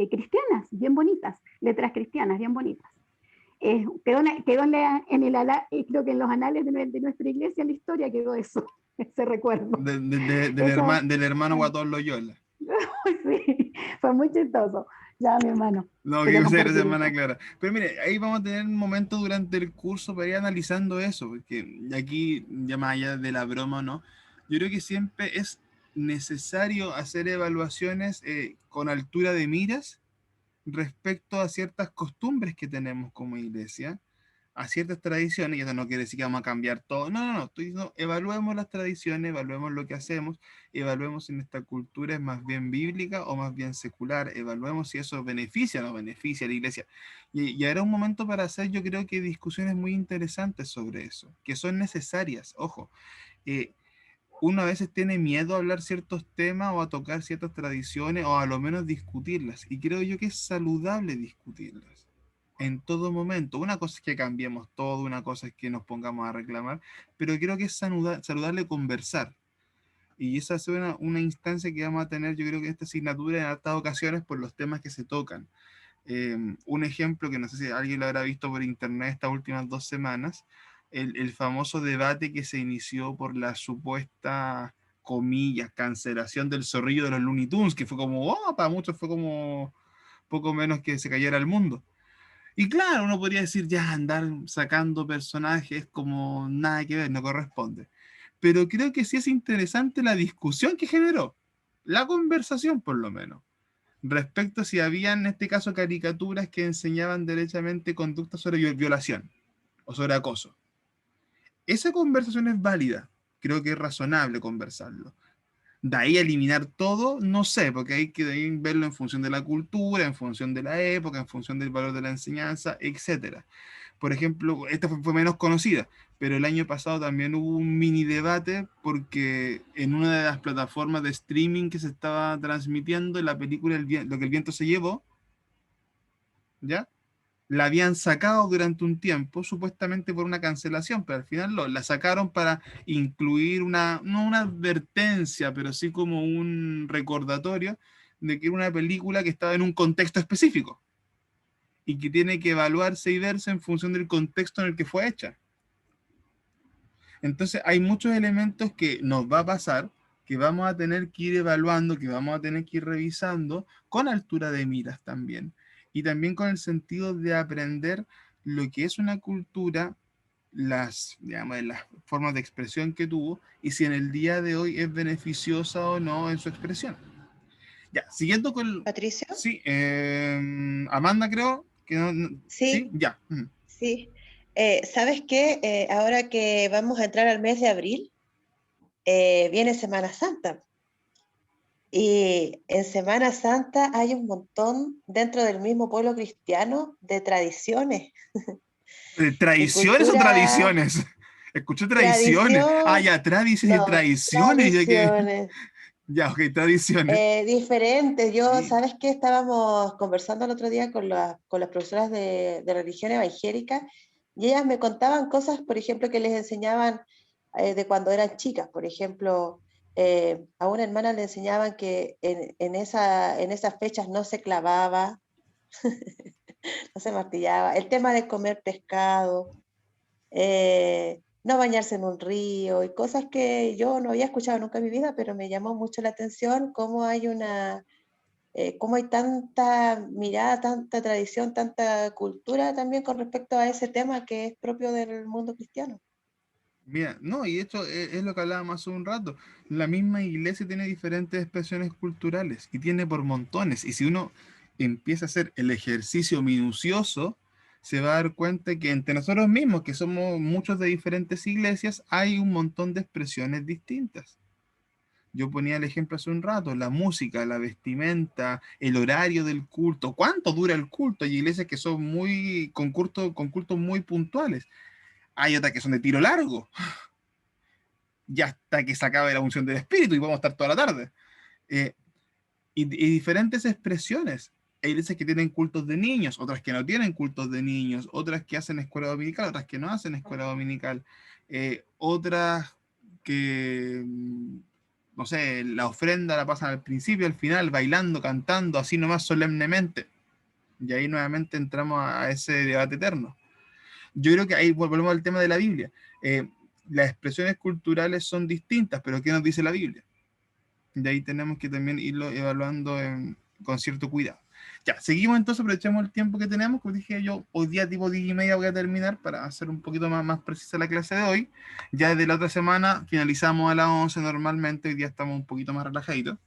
cristianas, bien bonitas, letras cristianas, bien bonitas. Quedó creo que en los anales de nuestra iglesia, en la historia quedó eso, ese recuerdo. Del hermano Guatón Loyola. Sí, fue muy chistoso. Ya, mi hermano. No, que gracias, hermana Clara. Pero mire, ahí vamos a tener un momento durante el curso para ir analizando eso, porque aquí, ya más allá de la broma, ¿no? Yo creo que siempre es necesario hacer evaluaciones con altura de miras respecto a ciertas costumbres que tenemos como iglesia, a ciertas tradiciones, y eso no quiere decir que vamos a cambiar todo, no, estoy diciendo, evaluemos las tradiciones, evaluemos lo que hacemos, evaluemos si nuestra cultura es más bien bíblica o más bien secular, evaluemos si eso beneficia o no beneficia a la iglesia, y ahora un momento para hacer, yo creo que discusiones muy interesantes sobre eso, que son necesarias, ojo, uno a veces tiene miedo a hablar ciertos temas o a tocar ciertas tradiciones o a lo menos discutirlas. Y creo yo que es saludable discutirlas en todo momento. Una cosa es que cambiemos todo, una cosa es que nos pongamos a reclamar, pero creo que es saludable conversar. Y esa es una instancia que vamos a tener, yo creo que en esta asignatura en hartas ocasiones por los temas que se tocan. Un ejemplo que no sé si alguien lo habrá visto por internet estas últimas 2 semanas, el famoso debate que se inició por la supuesta, comillas, cancelación del zorrillo de los Looney Tunes, que fue como, para muchos fue como poco menos que se cayera el mundo. Y claro, uno podría decir, ya andar sacando personajes como nada que ver, no corresponde. Pero creo que sí es interesante la discusión que generó, la conversación por lo menos, respecto a si había en este caso caricaturas que enseñaban derechamente conductas sobre violación o sobre acoso. Esa conversación es válida, creo que es razonable conversarlo. De ahí a eliminar todo, no sé, porque hay que verlo en función de la cultura, en función de la época, en función del valor de la enseñanza, etc. Por ejemplo, esta fue menos conocida, pero el año pasado también hubo un mini debate porque en una de las plataformas de streaming que se estaba transmitiendo la película Lo que el viento se llevó, ¿ya? La habían sacado durante un tiempo, supuestamente por una cancelación, pero al final la sacaron para incluir no una advertencia, pero sí como un recordatorio de que era una película que estaba en un contexto específico y que tiene que evaluarse y verse en función del contexto en el que fue hecha. Entonces hay muchos elementos que nos va a pasar, que vamos a tener que ir evaluando, que vamos a tener que ir revisando con altura de miras también. Y también con el sentido de aprender lo que es una cultura, digamos, las formas de expresión que tuvo, y si en el día de hoy es beneficiosa o no en su expresión. Ya, siguiendo con... ¿Patricio? Sí, Amanda creo que sí, ¿sí? Ya. Sí. ¿Sabes qué? Ahora que vamos a entrar al mes de abril, viene Semana Santa. Y en Semana Santa hay un montón dentro del mismo pueblo cristiano de tradiciones. ¿Tradiciones o tradiciones? Escuché tradiciones. Ya, tradiciones y tradiciones. Tradiciones. Ya, ok, tradiciones. Diferentes. Yo, ¿sabes qué? Estábamos conversando el otro día con las profesoras de religión evangélica y ellas me contaban cosas, por ejemplo, que les enseñaban de cuando eran chicas. Por ejemplo, a una hermana le enseñaban que en esas fechas no se clavaba, no se martillaba. El tema de comer pescado, no bañarse en un río y cosas que yo no había escuchado nunca en mi vida, pero me llamó mucho la atención cómo hay cómo hay tanta mirada, tanta tradición, tanta cultura también con respecto a ese tema que es propio del mundo cristiano. Mira, no, y esto es lo que hablábamos hace un rato. La misma iglesia tiene diferentes expresiones culturales y tiene por montones. Y si uno empieza a hacer el ejercicio minucioso, se va a dar cuenta que entre nosotros mismos, que somos muchos de diferentes iglesias, hay un montón de expresiones distintas. Yo ponía el ejemplo hace un rato, la música, la vestimenta, el horario del culto, cuánto dura el culto. Hay iglesias que son con cultos muy puntuales. Hay otras que son de tiro largo. Ya hasta que se acabe la unción del Espíritu y vamos a estar toda la tarde. Y diferentes expresiones. Hay iglesias que tienen cultos de niños, otras que no tienen cultos de niños, otras que hacen escuela dominical, otras que no hacen escuela dominical, otras que, no sé, la ofrenda la pasan al principio, al final, bailando, cantando, así nomás solemnemente. Y ahí nuevamente entramos a ese debate eterno. Yo creo que ahí volvemos al tema de la Biblia. Las expresiones culturales son distintas, pero ¿qué nos dice la Biblia? De ahí tenemos que también irlo evaluando con cierto cuidado. Ya, seguimos entonces, aprovechamos el tiempo que tenemos, como dije yo, hoy día tipo 10:30 voy a terminar para hacer un poquito más precisa la clase de hoy. Ya desde la otra semana finalizamos a las 11 normalmente, hoy día estamos un poquito más relajaditos.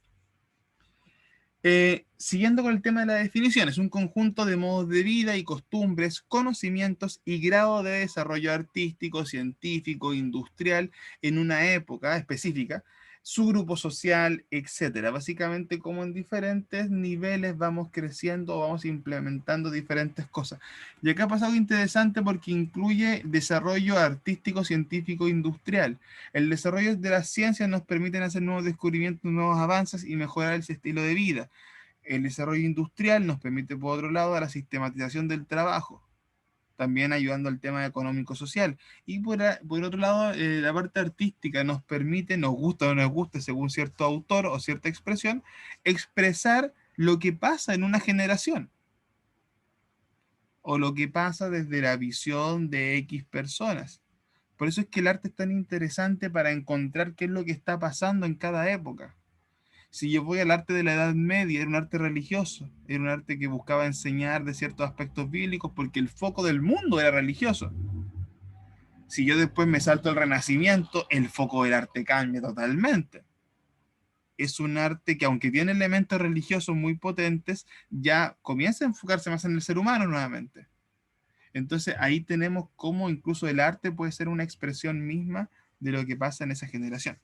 Siguiendo con el tema de la definición, es un conjunto de modos de vida y costumbres, conocimientos y grado de desarrollo artístico, científico, industrial en una época específica, su grupo social, etcétera. Básicamente, como en diferentes niveles vamos creciendo o vamos implementando diferentes cosas. Y acá pasa algo interesante porque incluye desarrollo artístico, científico, industrial. El desarrollo de las ciencias nos permite hacer nuevos descubrimientos, nuevos avances y mejorar el estilo de vida. El desarrollo industrial nos permite, por otro lado, la sistematización del trabajo, también ayudando al tema económico-social. Y por otro lado, la parte artística nos permite, nos gusta o no nos guste, según cierto autor o cierta expresión, expresar lo que pasa en una generación o lo que pasa desde la visión de X personas. Por eso es que el arte es tan interesante para encontrar qué es lo que está pasando en cada época. Si yo voy al arte de la Edad Media, era un arte religioso, era un arte que buscaba enseñar de ciertos aspectos bíblicos porque el foco del mundo era religioso. Si yo después me salto al Renacimiento, el foco del arte cambia totalmente. Es un arte que, aunque tiene elementos religiosos muy potentes, ya comienza a enfocarse más en el ser humano nuevamente. Entonces ahí tenemos cómo incluso el arte puede ser una expresión misma de lo que pasa en esa generación.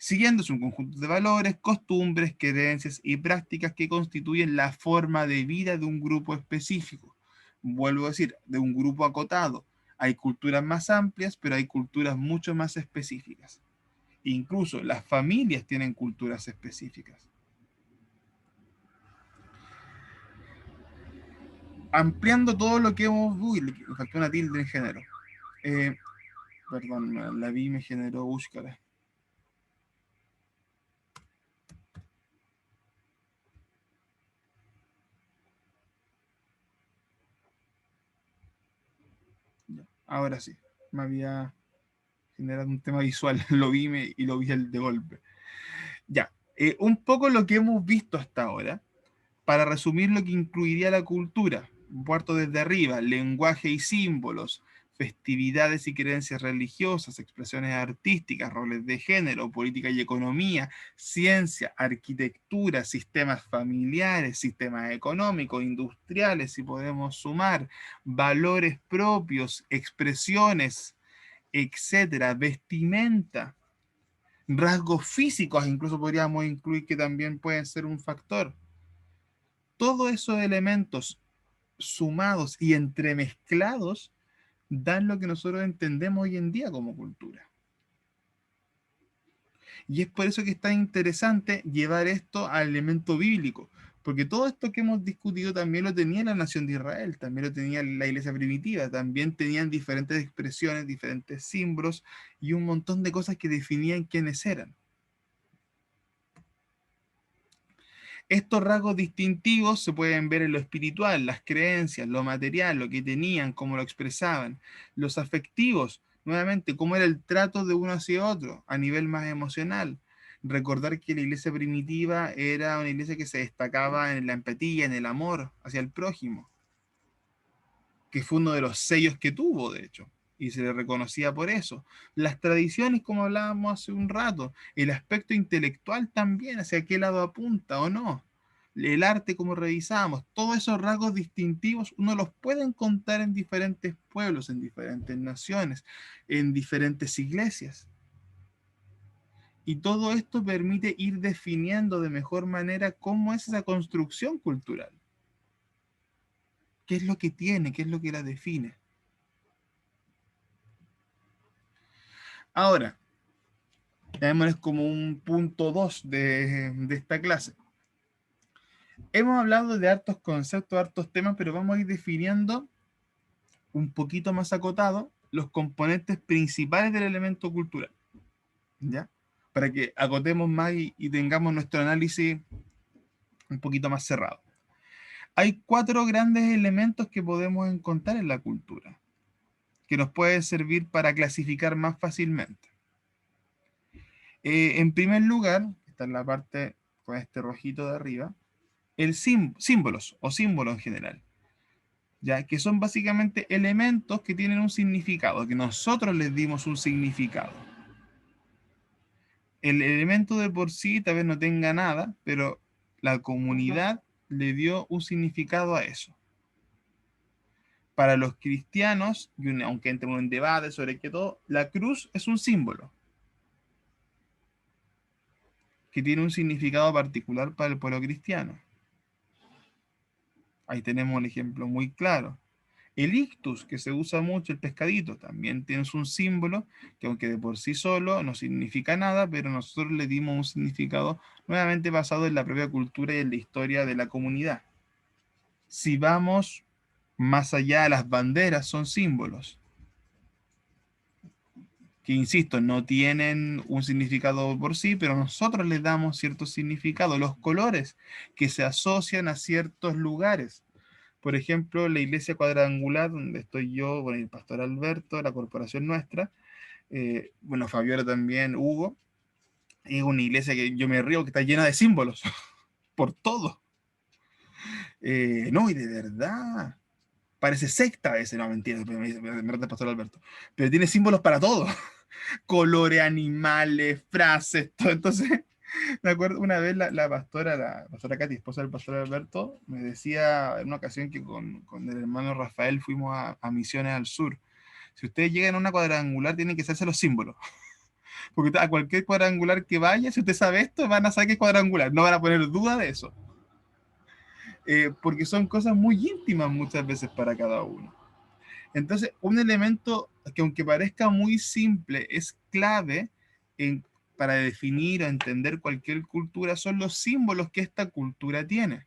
Siguiendo es un conjunto de valores, costumbres, creencias y prácticas que constituyen la forma de vida de un grupo específico. vuelvo a decir, de un grupo acotado. Hay culturas más amplias, pero hay culturas mucho más específicas. Incluso las familias tienen culturas específicas. Ampliando todo lo que hemos... Uy, le faltó una tilde en género. Perdón, la vi me generó búsqueda. Ahora sí, me había generado un tema visual, lo vi y lo vi de golpe. Ya, un poco lo que hemos visto hasta ahora, para resumir lo que incluiría la cultura, parto desde arriba, lenguaje y símbolos, festividades y creencias religiosas, expresiones artísticas, roles de género, política y economía, ciencia, arquitectura, sistemas familiares, sistemas económicos, industriales, si podemos sumar, valores propios, expresiones, etcétera, vestimenta, rasgos físicos, incluso podríamos incluir que también pueden ser un factor. Todos esos elementos sumados y entremezclados dan lo que nosotros entendemos hoy en día como cultura. Y es por eso que es tan interesante llevar esto al elemento bíblico, porque todo esto que hemos discutido también lo tenía la nación de Israel, también lo tenía la iglesia primitiva, también tenían diferentes expresiones, diferentes símbolos y un montón de cosas que definían quiénes eran. Estos rasgos distintivos se pueden ver en lo espiritual, las creencias, lo material, lo que tenían, cómo lo expresaban. Los afectivos, nuevamente, cómo era el trato de uno hacia otro, a nivel más emocional. Recordar que la iglesia primitiva era una iglesia que se destacaba en la empatía, en el amor hacia el prójimo, que fue uno de los sellos que tuvo, de hecho, y se le reconocía por eso. Las tradiciones, como hablábamos hace un rato, el aspecto intelectual también, hacia qué lado apunta o no. El arte, como revisamos, todos esos rasgos distintivos uno los puede encontrar en diferentes pueblos, en diferentes naciones, en diferentes iglesias. Y todo esto permite ir definiendo de mejor manera cómo es esa construcción cultural. ¿Qué es lo que tiene? ¿Qué es lo que la define? Ahora, veámoslo como un punto 2 de esta clase. Hemos hablado de hartos conceptos, hartos temas, pero vamos a ir definiendo un poquito más acotado los componentes principales del elemento cultural, ¿ya? Para que acotemos más y tengamos nuestro análisis un poquito más cerrado. Hay 4 grandes elementos que podemos encontrar en la cultura, que nos pueden servir para clasificar más fácilmente. En primer lugar, está en la parte con este rojito de arriba, el símbolos o símbolos en general, ya que son básicamente elementos que tienen un significado, que nosotros les dimos un significado. El elemento de por sí tal vez no tenga nada, pero la comunidad le dio un significado a eso. Para los cristianos, y aunque entremos en debate sobre qué todo, la cruz es un símbolo que tiene un significado particular para el pueblo cristiano. Ahí tenemos un ejemplo muy claro. El ictus, que se usa mucho, el pescadito, también tiene un símbolo que aunque de por sí solo no significa nada, pero nosotros le dimos un significado nuevamente basado en la propia cultura y en la historia de la comunidad. Si vamos más allá, las banderas son símbolos que, insisto, no tienen un significado por sí, pero nosotros les damos cierto significado. Los colores que se asocian a ciertos lugares. Por ejemplo, la iglesia cuadrangular, donde estoy yo, con el pastor Alberto, la corporación nuestra, bueno, Fabiola también, Hugo, es una iglesia que yo me río, que está llena de símbolos, por todo. No, y de verdad, parece secta ese, no, mentira, me reta el pastor Alberto, pero tiene símbolos para todo, colores, animales, frases, todo. Entonces, me acuerdo una vez la pastora Katy, esposa del pastor Alberto, me decía en una ocasión que con el hermano Rafael fuimos a misiones al sur. Si ustedes llegan a una cuadrangular, tienen que hacerse los símbolos. Porque a cualquier cuadrangular que vaya, si usted sabe esto, van a saber que es cuadrangular. No van a poner duda de eso. porque son cosas muy íntimas muchas veces para cada uno. Entonces, un elemento que aunque parezca muy simple, es clave para definir o entender cualquier cultura, son los símbolos que esta cultura tiene.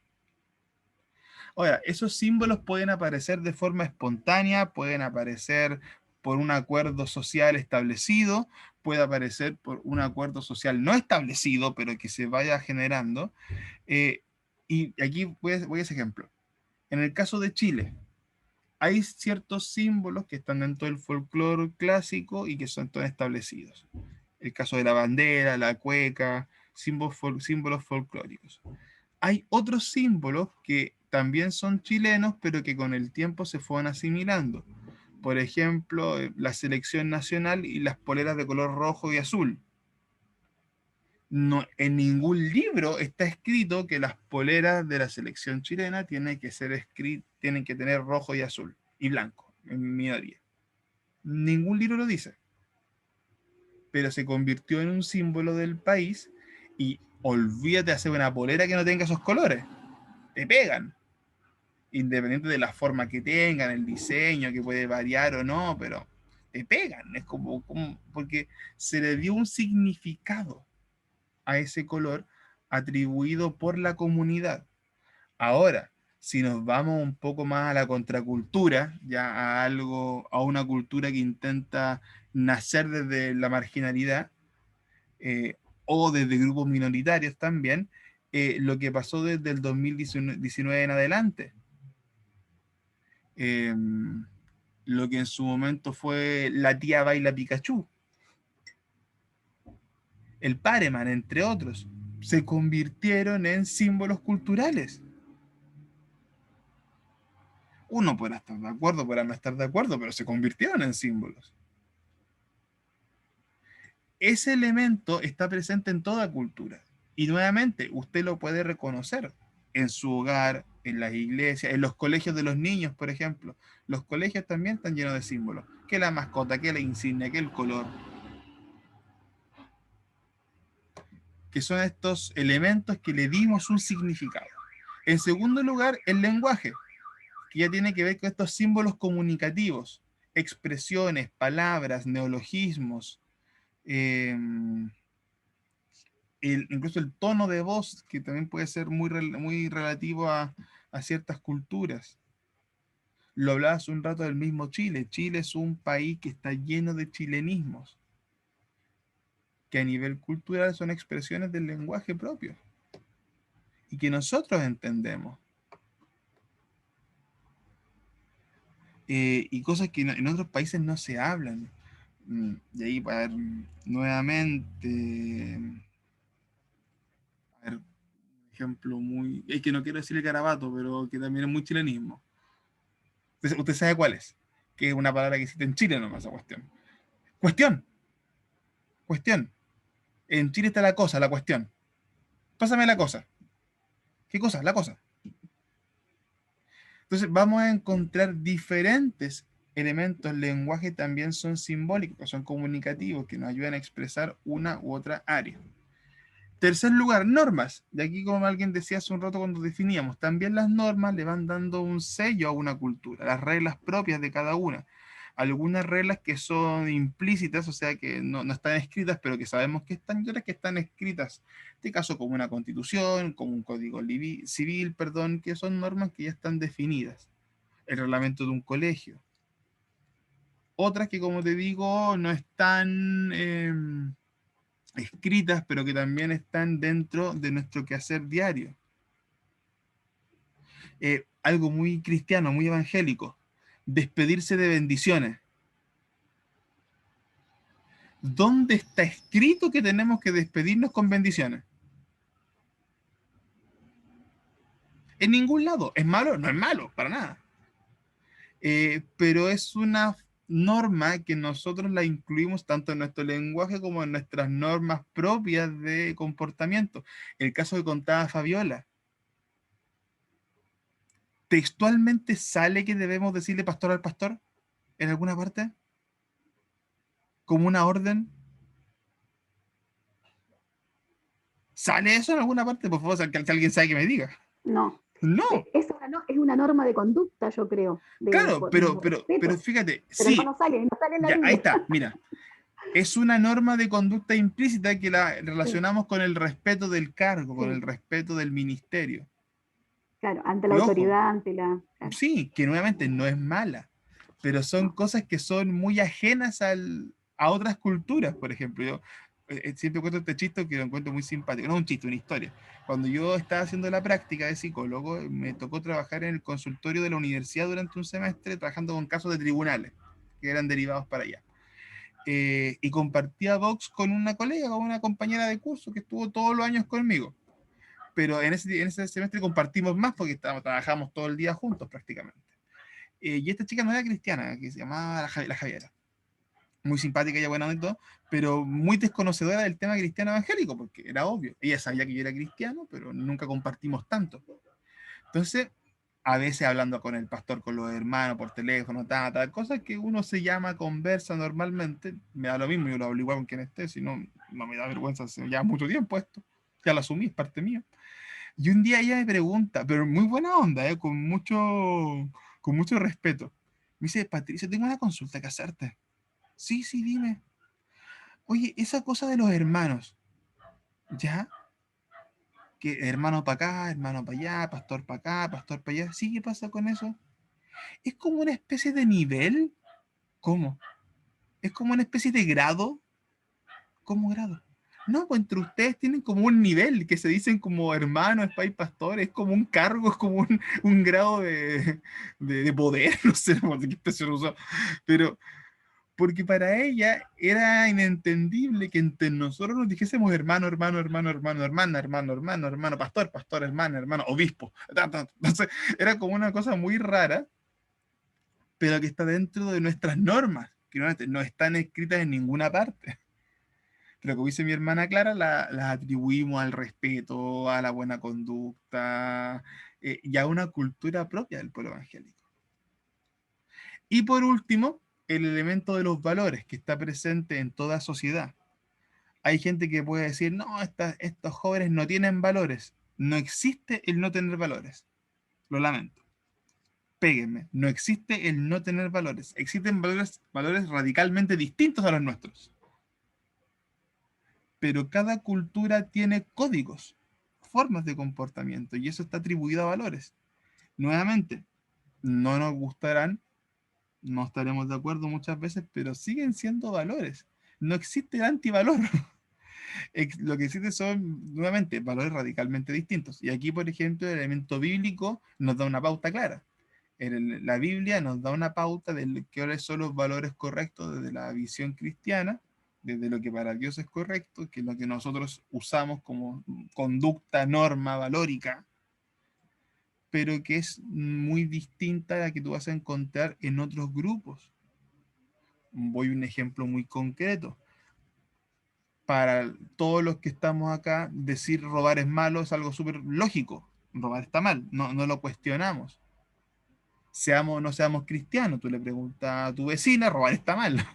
Ahora, esos símbolos pueden aparecer de forma espontánea, pueden aparecer por un acuerdo social establecido, puede aparecer por un acuerdo social no establecido, pero que se vaya generando. Y aquí voy a ese ejemplo. En el caso de Chile, hay ciertos símbolos que están dentro del folclore clásico y que son todos establecidos. El caso de la bandera, la cueca, símbolos folclóricos. Hay otros símbolos que también son chilenos, pero que con el tiempo se fueron asimilando. Por ejemplo, la selección nacional y las poleras de color rojo y azul. No, en ningún libro está escrito que las poleras de la selección chilena tienen que tener rojo y azul y blanco, en minoría. Ningún libro lo dice. Pero se convirtió en un símbolo del país y olvídate de hacer una polera que no tenga esos colores. Te pegan. Independiente de la forma que tengan, el diseño, que puede variar o no, pero te pegan. Es como porque se le dio un significado a ese color atribuido por la comunidad. Ahora, si nos vamos un poco más a la contracultura, ya a una cultura que intenta nacer desde la marginalidad, o desde grupos minoritarios también, lo que pasó desde el 2019 en adelante. Lo que en su momento fue La tía baila Pikachu, el Pareman, entre otros, se convirtieron en símbolos culturales. Uno podrá estar de acuerdo, podrá no estar de acuerdo, pero se convirtieron en símbolos. Ese elemento está presente en toda cultura. Y nuevamente, usted lo puede reconocer en su hogar, en las iglesias, en los colegios de los niños, por ejemplo. Los colegios también están llenos de símbolos. Que la mascota, que la insignia, que el color. Que son estos elementos que le dimos un significado. En segundo lugar, el lenguaje, que ya tiene que ver con estos símbolos comunicativos, expresiones, palabras, neologismos, incluso el tono de voz, que también puede ser muy relativo a ciertas culturas. Lo hablaba hace un rato del mismo Chile. Chile es un país que está lleno de chilenismos, que a nivel cultural son expresiones del lenguaje propio y que nosotros entendemos. Y cosas que en otros países no se hablan. Y ahí, para ver, nuevamente, a ver, un ejemplo muy... Es que no quiero decir el garabato, pero que también es muy chilenismo. ¿Usted sabe cuál es? Que es una palabra que existe en Chile nomás, esa cuestión. Cuestión. En Chile está la cosa, la cuestión. Pásame la cosa. ¿Qué cosa? La cosa. Entonces vamos a encontrar diferentes elementos. El lenguaje también son simbólicos, son comunicativos, que nos ayudan a expresar una u otra área. Tercer lugar, normas. De aquí, como alguien decía hace un rato cuando definíamos, también las normas le van dando un sello a una cultura, las reglas propias de cada una. Algunas reglas que son implícitas, o sea, que no están escritas, pero que sabemos que están, y otras que están escritas. En este caso, como una constitución, como un código civil, que son normas que ya están definidas. El reglamento de un colegio. Otras que, como te digo, no están escritas, pero que también están dentro de nuestro quehacer diario. Algo muy cristiano, muy evangélico. Despedirse de bendiciones. ¿Dónde está escrito que tenemos que despedirnos con bendiciones? En ningún lado. ¿Es malo? No es malo, para nada. Pero es una norma que nosotros la incluimos tanto en nuestro lenguaje como en nuestras normas propias de comportamiento. El caso que contaba Fabiola. ¿Textualmente sale que debemos decirle pastor al pastor en alguna parte? ¿Como una orden? ¿Sale eso en alguna parte? Por favor, si alguien sabe que me diga. No. No. Es una norma de conducta, yo creo. Claro, pero fíjate, pero sí. no sale en la Ya, Biblia. ahí está, mira. Es una norma de conducta implícita que la relacionamos con el respeto del cargo, con el respeto del ministerio. Claro, ante la autoridad, ante la... Claro. Sí, que nuevamente no es mala, pero son cosas que son muy ajenas a otras culturas. Por ejemplo, yo siempre cuento este chiste que lo encuentro muy simpático. No un chiste, una historia. Cuando yo estaba haciendo la práctica de psicólogo, me tocó trabajar en el consultorio de la universidad durante un semestre, trabajando con casos de tribunales que eran derivados para allá. Y compartía box con una colega, con una compañera de curso que estuvo todos los años conmigo. Pero en ese semestre compartimos más porque trabajamos todo el día juntos prácticamente. Y esta chica no era cristiana, que se llamaba la Javiera. Muy simpática y buena y todo, pero muy desconocedora del tema cristiano evangélico, porque era obvio. Ella sabía que yo era cristiano, pero nunca compartimos tanto. Entonces, a veces hablando con el pastor, con los hermanos, por teléfono, tal, cosas que uno se llama, conversa normalmente, me da lo mismo, yo lo hablo igual con quien esté, si no, no me da vergüenza, ya mucho tiempo esto, ya lo asumí, es parte mía. Y un día ella me pregunta, pero muy buena onda, con mucho respeto, me dice, Patricia, tengo una consulta que hacerte. Sí, dime. Oye, esa cosa de los hermanos, ¿ya? Que hermano para acá, hermano para allá, pastor para acá, pastor para allá. ¿Sí? ¿Qué pasa con eso? ¿Es como una especie de nivel? ¿Cómo? ¿Es como una especie de grado? ¿Cómo grado? No, pues entre ustedes tienen como un nivel que se dicen como hermanos, pastor, es como un cargo, es como un grado de poder, no sé qué expresión usó, pero porque para ella era inentendible que entre nosotros nos dijésemos hermano, pastor, hermano, obispo. Entonces, era como una cosa muy rara, pero que está dentro de nuestras normas, que no están escritas en ninguna parte. Pero como dice mi hermana Clara, las atribuimos al respeto, a la buena conducta y a una cultura propia del pueblo evangélico. Y por último, el elemento de los valores que está presente en toda sociedad. Hay gente que puede decir, no, estos jóvenes no tienen valores. No existe el no tener valores. Lo lamento. Péguenme. No existe el no tener valores. Existen valores radicalmente distintos a los nuestros. Pero cada cultura tiene códigos, formas de comportamiento, y eso está atribuido a valores. Nuevamente, no nos gustarán, no estaremos de acuerdo muchas veces, pero siguen siendo valores. No existe el antivalor. Lo que existe son, nuevamente, valores radicalmente distintos. Y aquí, por ejemplo, el elemento bíblico nos da una pauta clara. La Biblia nos da una pauta de cuáles son los valores correctos desde la visión cristiana, desde lo que para Dios es correcto, que es lo que nosotros usamos como conducta, norma valórica, pero que es muy distinta a la que tú vas a encontrar en otros grupos. Voy a un ejemplo muy concreto. Para todos los que estamos acá, decir robar es malo es algo súper lógico. Robar está mal, no lo cuestionamos. Seamos o no seamos cristianos, tú le preguntas a tu vecina, robar está mal.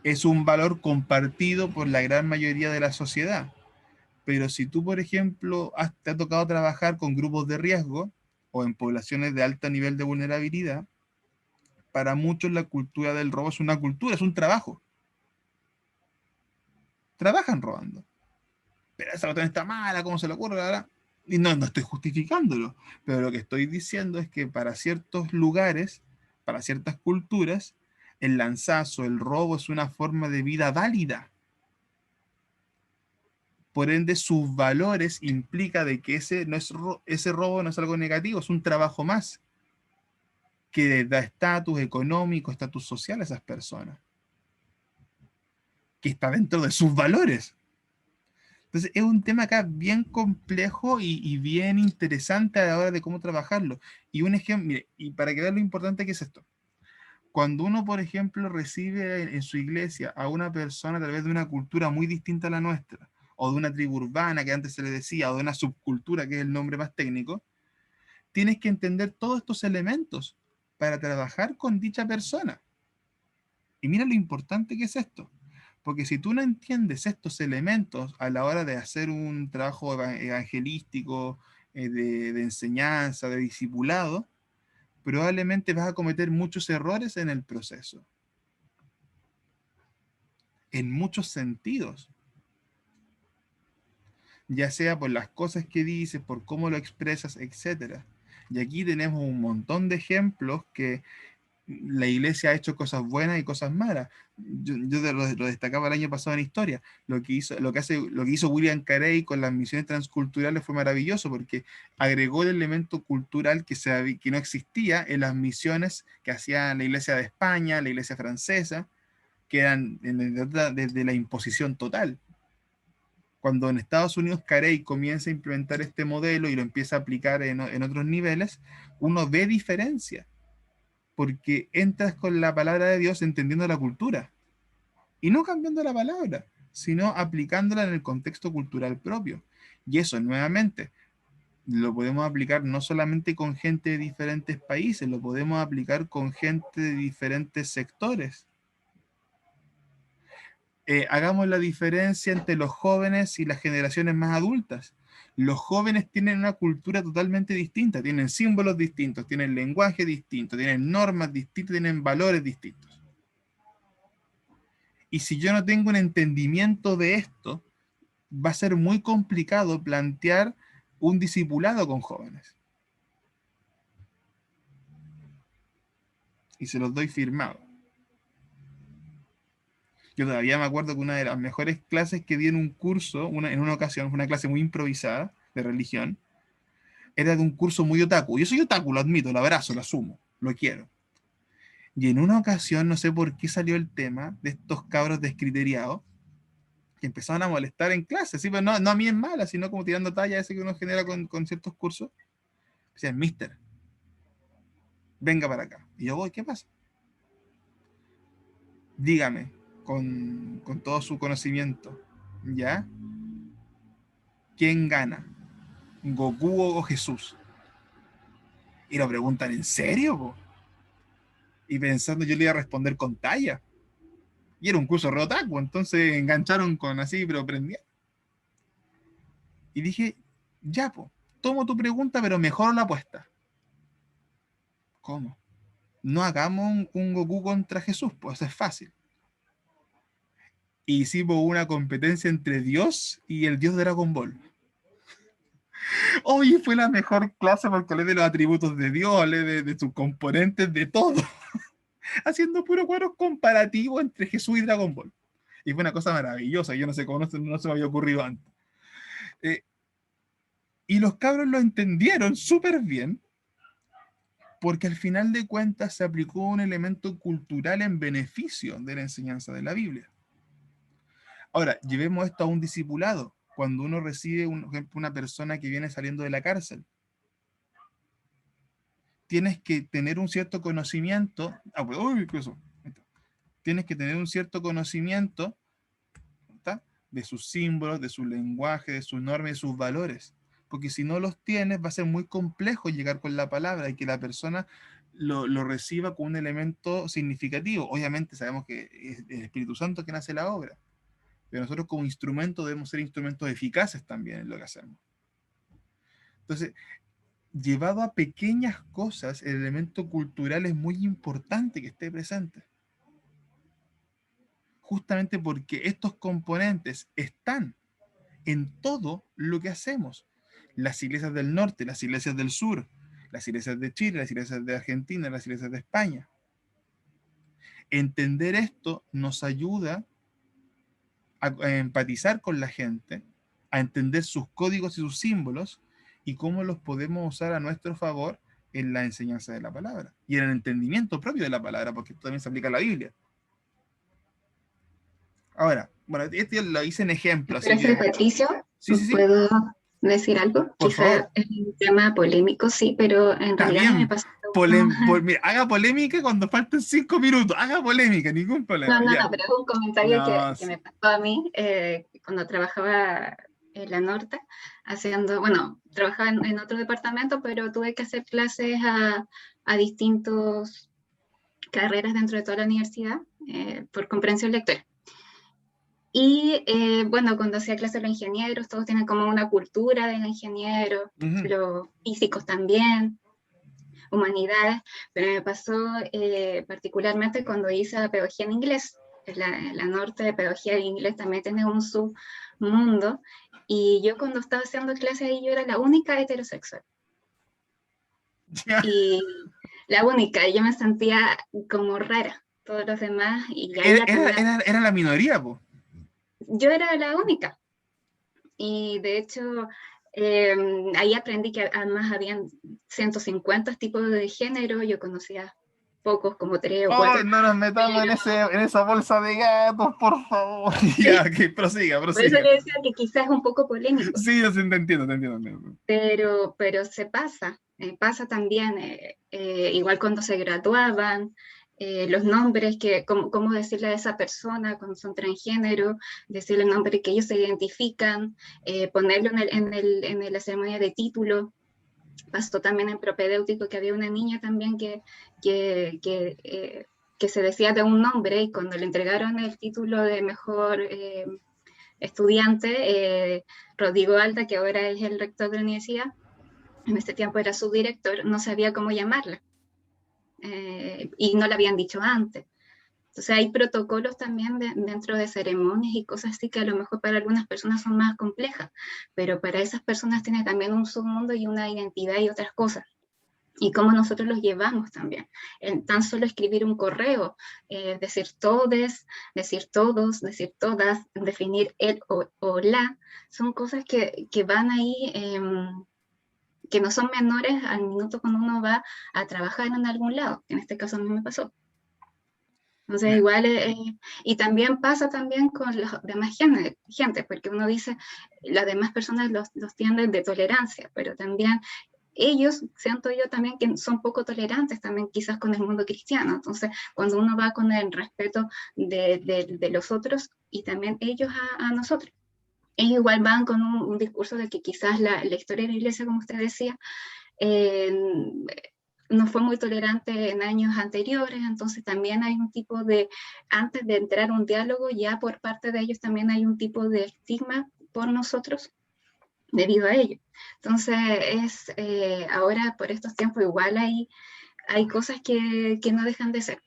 Es un valor compartido por la gran mayoría de la sociedad. Pero si tú, por ejemplo, te ha tocado trabajar con grupos de riesgo o en poblaciones de alto nivel de vulnerabilidad, para muchos la cultura del robo es una cultura, es un trabajo. Trabajan robando. Pero esa cuestión está mala, ¿cómo se le ocurre? Y no estoy justificándolo, pero lo que estoy diciendo es que para ciertos lugares, para ciertas culturas, el lanzazo, el robo es una forma de vida válida. Por ende, sus valores implica de que ese robo no es algo negativo, es un trabajo más que da estatus económico, estatus social a esas personas, que está dentro de sus valores. Entonces, es un tema acá bien complejo y bien interesante a la hora de cómo trabajarlo. Y un ejemplo, mire, y para que vean lo importante que es esto. Cuando uno, por ejemplo, recibe en su iglesia a una persona a través de una cultura muy distinta a la nuestra, o de una tribu urbana que antes se le decía, o de una subcultura, que es el nombre más técnico, tienes que entender todos estos elementos para trabajar con dicha persona. Y mira lo importante que es esto. Porque si tú no entiendes estos elementos a la hora de hacer un trabajo evangelístico, de enseñanza, de discipulado, probablemente vas a cometer muchos errores en el proceso. En muchos sentidos. Ya sea por las cosas que dices, por cómo lo expresas, etc. Y aquí tenemos un montón de ejemplos que la iglesia ha hecho cosas buenas y cosas malas. Yo lo destacaba el año pasado en historia. Lo que hizo William Carey con las misiones transculturales fue maravilloso, porque agregó el elemento cultural que no existía en las misiones que hacía la iglesia de España, la iglesia francesa, que eran desde la imposición total. Cuando en Estados Unidos Carey comienza a implementar este modelo y lo empieza a aplicar en otros niveles, uno ve diferencia, porque entras con la palabra de Dios entendiendo la cultura, y no cambiando la palabra, sino aplicándola en el contexto cultural propio. Y eso, nuevamente, lo podemos aplicar no solamente con gente de diferentes países, lo podemos aplicar con gente de diferentes sectores. Hagamos la diferencia entre los jóvenes y las generaciones más adultas. Los jóvenes tienen una cultura totalmente distinta, tienen símbolos distintos, tienen lenguaje distinto, tienen normas distintas, tienen valores distintos. Y si yo no tengo un entendimiento de esto, va a ser muy complicado plantear un discipulado con jóvenes. Y se los doy firmado. Yo todavía me acuerdo que una de las mejores clases que di en un curso, en una ocasión, fue una clase muy improvisada de religión, era de un curso muy otaku. Yo soy otaku, lo admito, lo abrazo, lo asumo, lo quiero. Y en una ocasión, no sé por qué salió el tema de estos cabros descriteriados que empezaban a molestar en clase, sí, pero no a mí en mala, sino como tirando talla ese que uno genera con ciertos cursos. Decían, mister, venga para acá. Y yo voy, ¿qué pasa? Dígame, con todo su conocimiento, ¿ya? ¿Quién gana? ¿Goku o Jesús? Y lo preguntan, ¿en serio, po? Y pensando yo le iba a responder con talla. Y era un curso re otaku, entonces engancharon con así, pero prendían. Y dije, ya, po, tomo tu pregunta, pero mejor la apuesta. ¿Cómo? No hagamos un Goku contra Jesús, pues eso es fácil. Y hicimos una competencia entre Dios y el dios de Dragon Ball. Hoy fue la mejor clase porque hablé de los atributos de Dios, hablé de sus componentes, de todo. Haciendo puro cuadros comparativo entre Jesús y Dragon Ball. Y fue una cosa maravillosa, yo no sé cómo no se me había ocurrido antes. Y los cabros lo entendieron súper bien, porque al final de cuentas se aplicó un elemento cultural en beneficio de la enseñanza de la Biblia. Ahora, llevemos esto a un discipulado. Cuando uno recibe, por ejemplo, una persona que viene saliendo de la cárcel, tienes que tener un cierto conocimiento. Tienes que tener un cierto conocimiento, ¿está?, de sus símbolos, de su lenguaje, de sus normas, de sus valores. Porque si no los tienes, va a ser muy complejo llegar con la palabra y que la persona lo reciba con un elemento significativo. Obviamente sabemos que es el Espíritu Santo quien hace la obra, pero nosotros como instrumento debemos ser instrumentos eficaces también en lo que hacemos. Entonces, llevado a pequeñas cosas, el elemento cultural es muy importante que esté presente. Justamente porque estos componentes están en todo lo que hacemos. Las iglesias del norte, las iglesias del sur, las iglesias de Chile, las iglesias de Argentina, las iglesias de España. Entender esto nos ayuda a empatizar con la gente, a entender sus códigos y sus símbolos y cómo los podemos usar a nuestro favor en la enseñanza de la palabra y en el entendimiento propio de la palabra, porque esto también se aplica a la Biblia. Ahora, bueno, este lo hice en ejemplo. Gracias, Patricio. Sí. ¿Puedo decir algo? Quizá es un tema polémico, sí, pero en realidad me pasa... Mira, haga polémica cuando falten 5 minutos. Haga polémica, ningún problema. No, pero es un comentario que me pasó a mí cuando trabajaba en la Norte, trabajaba en otro departamento, pero tuve que hacer clases a distintas carreras dentro de toda la universidad por comprensión lectora. Y bueno, cuando hacía clases los ingenieros, todos tienen como una cultura del ingeniero, los físicos también, humanidades, pero me pasó particularmente cuando hice la pedagogía en inglés. La norte de pedagogía en inglés también tiene un submundo, y yo cuando estaba haciendo clases ahí, yo era la única heterosexual. Y la única, yo me sentía como rara, todos los demás, y era la minoría, po. Yo era la única. Y de hecho, ahí aprendí que además habían 150 tipos de género, yo conocía pocos, como 3 o 4. No nos metamos en esa bolsa de gatos, por favor. Ya, que prosiga. Por eso le decía que quizás es un poco polémico. Sí, yo te entiendo. Pero se pasa también, igual cuando se graduaban, los nombres, cómo decirle a esa persona cuando son transgénero, decirle el nombre que ellos se identifican, ponerlo en la ceremonia de título. Pasó también en propedéutico que había una niña también que se decía de un nombre, y cuando le entregaron el título de mejor estudiante, Rodrigo Alda, que ahora es el rector de la universidad, en ese tiempo era su director, no sabía cómo llamarla. Y no lo habían dicho antes. Entonces hay protocolos también dentro de ceremonias y cosas así que a lo mejor para algunas personas son más complejas, pero para esas personas tiene también un submundo y una identidad y otras cosas. Y cómo nosotros los llevamos también. Tan solo escribir un correo, decir todes, decir todos, decir todas, definir el o la, son cosas que van ahí, que no son menores al minuto cuando uno va a trabajar en algún lado. En este caso a mí me pasó. Entonces igual, y también pasa también con los demás gente, porque uno dice, las demás personas los tienden de tolerancia, pero también ellos, siento yo también que son poco tolerantes también quizás con el mundo cristiano. Entonces cuando uno va con el respeto de los otros, y también ellos a nosotros, ellos igual van con un discurso de que quizás la historia de la iglesia, como usted decía, no fue muy tolerante en años anteriores, entonces también hay un tipo de, antes de entrar a un diálogo, ya por parte de ellos también hay un tipo de estigma por nosotros debido a ello. Entonces ahora por estos tiempos igual hay cosas que no dejan de ser.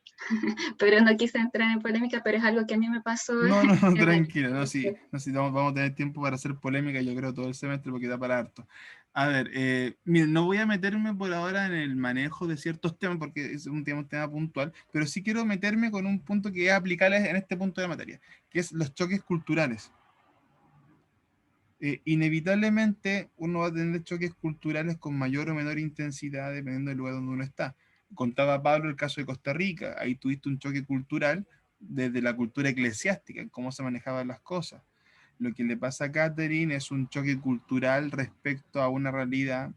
Pero no quise entrar en polémica, pero es algo que a mí me pasó. No, tranquila, sí, vamos a tener tiempo para hacer polémica, yo creo, todo el semestre, porque da para harto. A ver, miren, no voy a meterme por ahora en el manejo de ciertos temas, porque es un tema puntual, pero sí quiero meterme con un punto que es aplicable en este punto de materia, que es los choques culturales. Inevitablemente uno va a tener choques culturales con mayor o menor intensidad dependiendo del lugar donde uno está. Contaba Pablo el caso de Costa Rica, ahí tuviste un choque cultural desde la cultura eclesiástica, en cómo se manejaban las cosas. Lo que le pasa a Catherine es un choque cultural respecto a una realidad,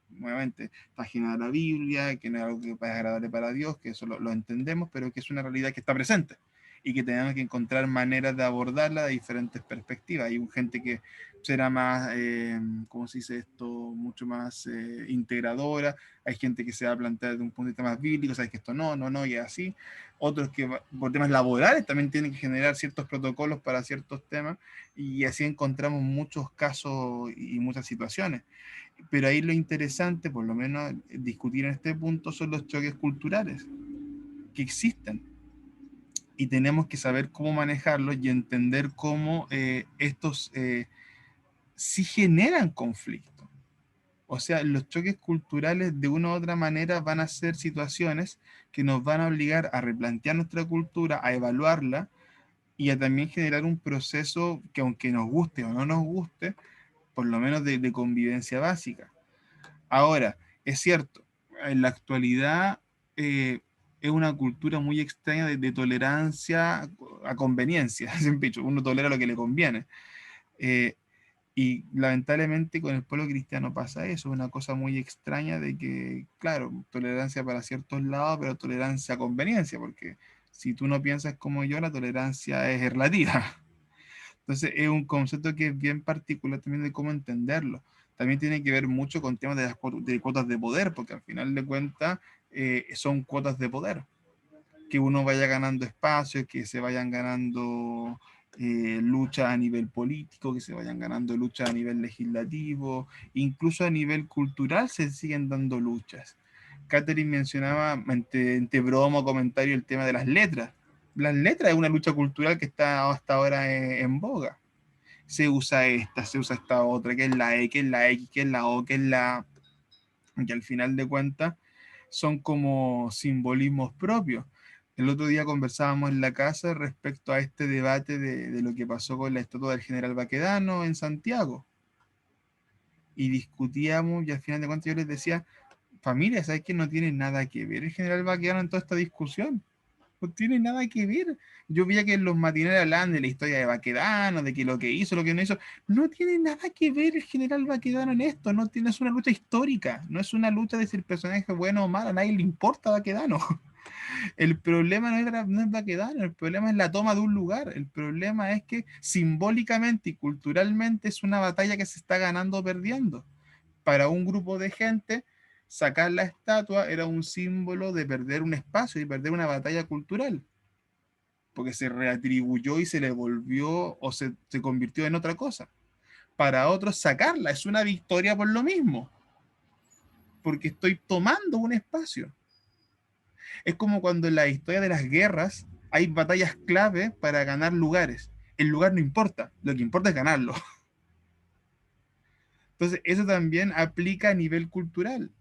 nuevamente, página de la Biblia, que no es algo que es agradable para Dios, que eso lo entendemos, pero que es una realidad que está presente y que tenemos que encontrar maneras de abordarla de diferentes perspectivas. Hay gente que será más, ¿cómo se dice esto? Mucho más integradora. Hay gente que se va a plantear de un punto de vista más bíblico, sabes que esto no, y así. Otros que por temas laborales también tienen que generar ciertos protocolos para ciertos temas, y así encontramos muchos casos y muchas situaciones. Pero ahí lo interesante, por lo menos discutir en este punto, son los choques culturales que existen. Y tenemos que saber cómo manejarlos y entender cómo estos sí generan conflicto. O sea, los choques culturales de una u otra manera van a ser situaciones que nos van a obligar a replantear nuestra cultura, a evaluarla y a también generar un proceso que, aunque nos guste o no nos guste, por lo menos de convivencia básica. Ahora, es cierto, en la actualidad es una cultura muy extraña de tolerancia a conveniencia. Siempre dicho, uno tolera lo que le conviene. Y lamentablemente con el pueblo cristiano pasa eso, una cosa muy extraña de que, claro, tolerancia para ciertos lados, pero tolerancia a conveniencia, porque si tú no piensas como yo, la tolerancia es relativa. Entonces es un concepto que es bien particular también de cómo entenderlo. También tiene que ver mucho con temas de cuotas de poder, porque al final de cuentas son cuotas de poder. Que uno vaya ganando espacio, que se vayan ganando lucha a nivel político, que se vayan ganando luchas a nivel legislativo, incluso a nivel cultural se siguen dando luchas. Catherine mencionaba entre broma o comentario el tema de las letras. Las letras es una lucha cultural que está hasta ahora en boga. Se usa esta otra, que es la E, que es la X, que es la O, que es la A, que al final de cuentas son como simbolismos propios. El otro día conversábamos en la casa respecto a este debate de lo que pasó con la estatua del general Baquedano en Santiago. Y discutíamos, y al final de cuentas yo les decía, familia, ¿sabes que no tiene nada que ver el general Baquedano en toda esta discusión? No tiene nada que ver. Yo veía que en los matinales hablaban de la historia de Baquedano, de que lo que hizo, lo que no hizo. No tiene nada que ver el general Baquedano en esto. No tiene, es una lucha histórica. No es una lucha de si el personaje es bueno o malo. A nadie le importa Baquedano. El problema no es Baquedano. El problema es la toma de un lugar. El problema es que simbólicamente y culturalmente es una batalla que se está ganando o perdiendo. Para un grupo de gente, sacar la estatua era un símbolo de perder un espacio y perder una batalla cultural, porque se reatribuyó y se le volvió o se convirtió en otra cosa. Para otros, sacarla es una victoria por lo mismo, porque estoy tomando un espacio. Es como cuando en la historia de las guerras hay batallas clave para ganar lugares. El lugar no importa, lo que importa es ganarlo. Entonces, eso también aplica a nivel cultural.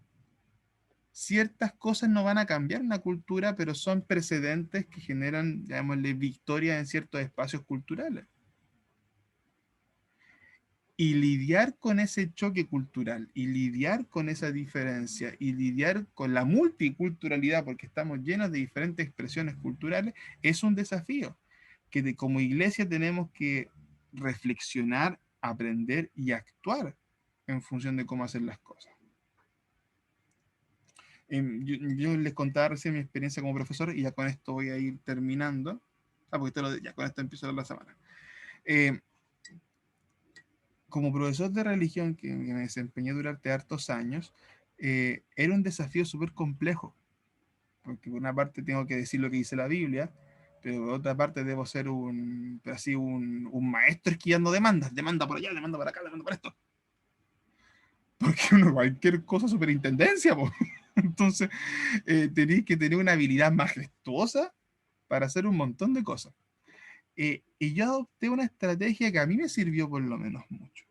Ciertas cosas no van a cambiar en la cultura, pero son precedentes que generan, llamémosle, victorias en ciertos espacios culturales. Y lidiar con ese choque cultural, y lidiar con esa diferencia, y lidiar con la multiculturalidad, porque estamos llenos de diferentes expresiones culturales, es un desafío que como iglesia tenemos que reflexionar, aprender y actuar en función de cómo hacer las cosas. Yo les contaba recién mi experiencia como profesor y ya con esto voy a ir terminando. Porque ya con esto empiezo la semana. Como profesor de religión que me desempeñé durante hartos años, era un desafío súper complejo. Porque por una parte tengo que decir lo que dice la Biblia, pero por otra parte debo ser un maestro esquivando demandas. Demanda por allá, demanda por acá, demanda por esto. Porque cualquier cosa es superintendencia, po. Entonces, tenéis que tener una habilidad majestuosa para hacer un montón de cosas. Y yo adopté una estrategia que a mí me sirvió por lo menos mucho.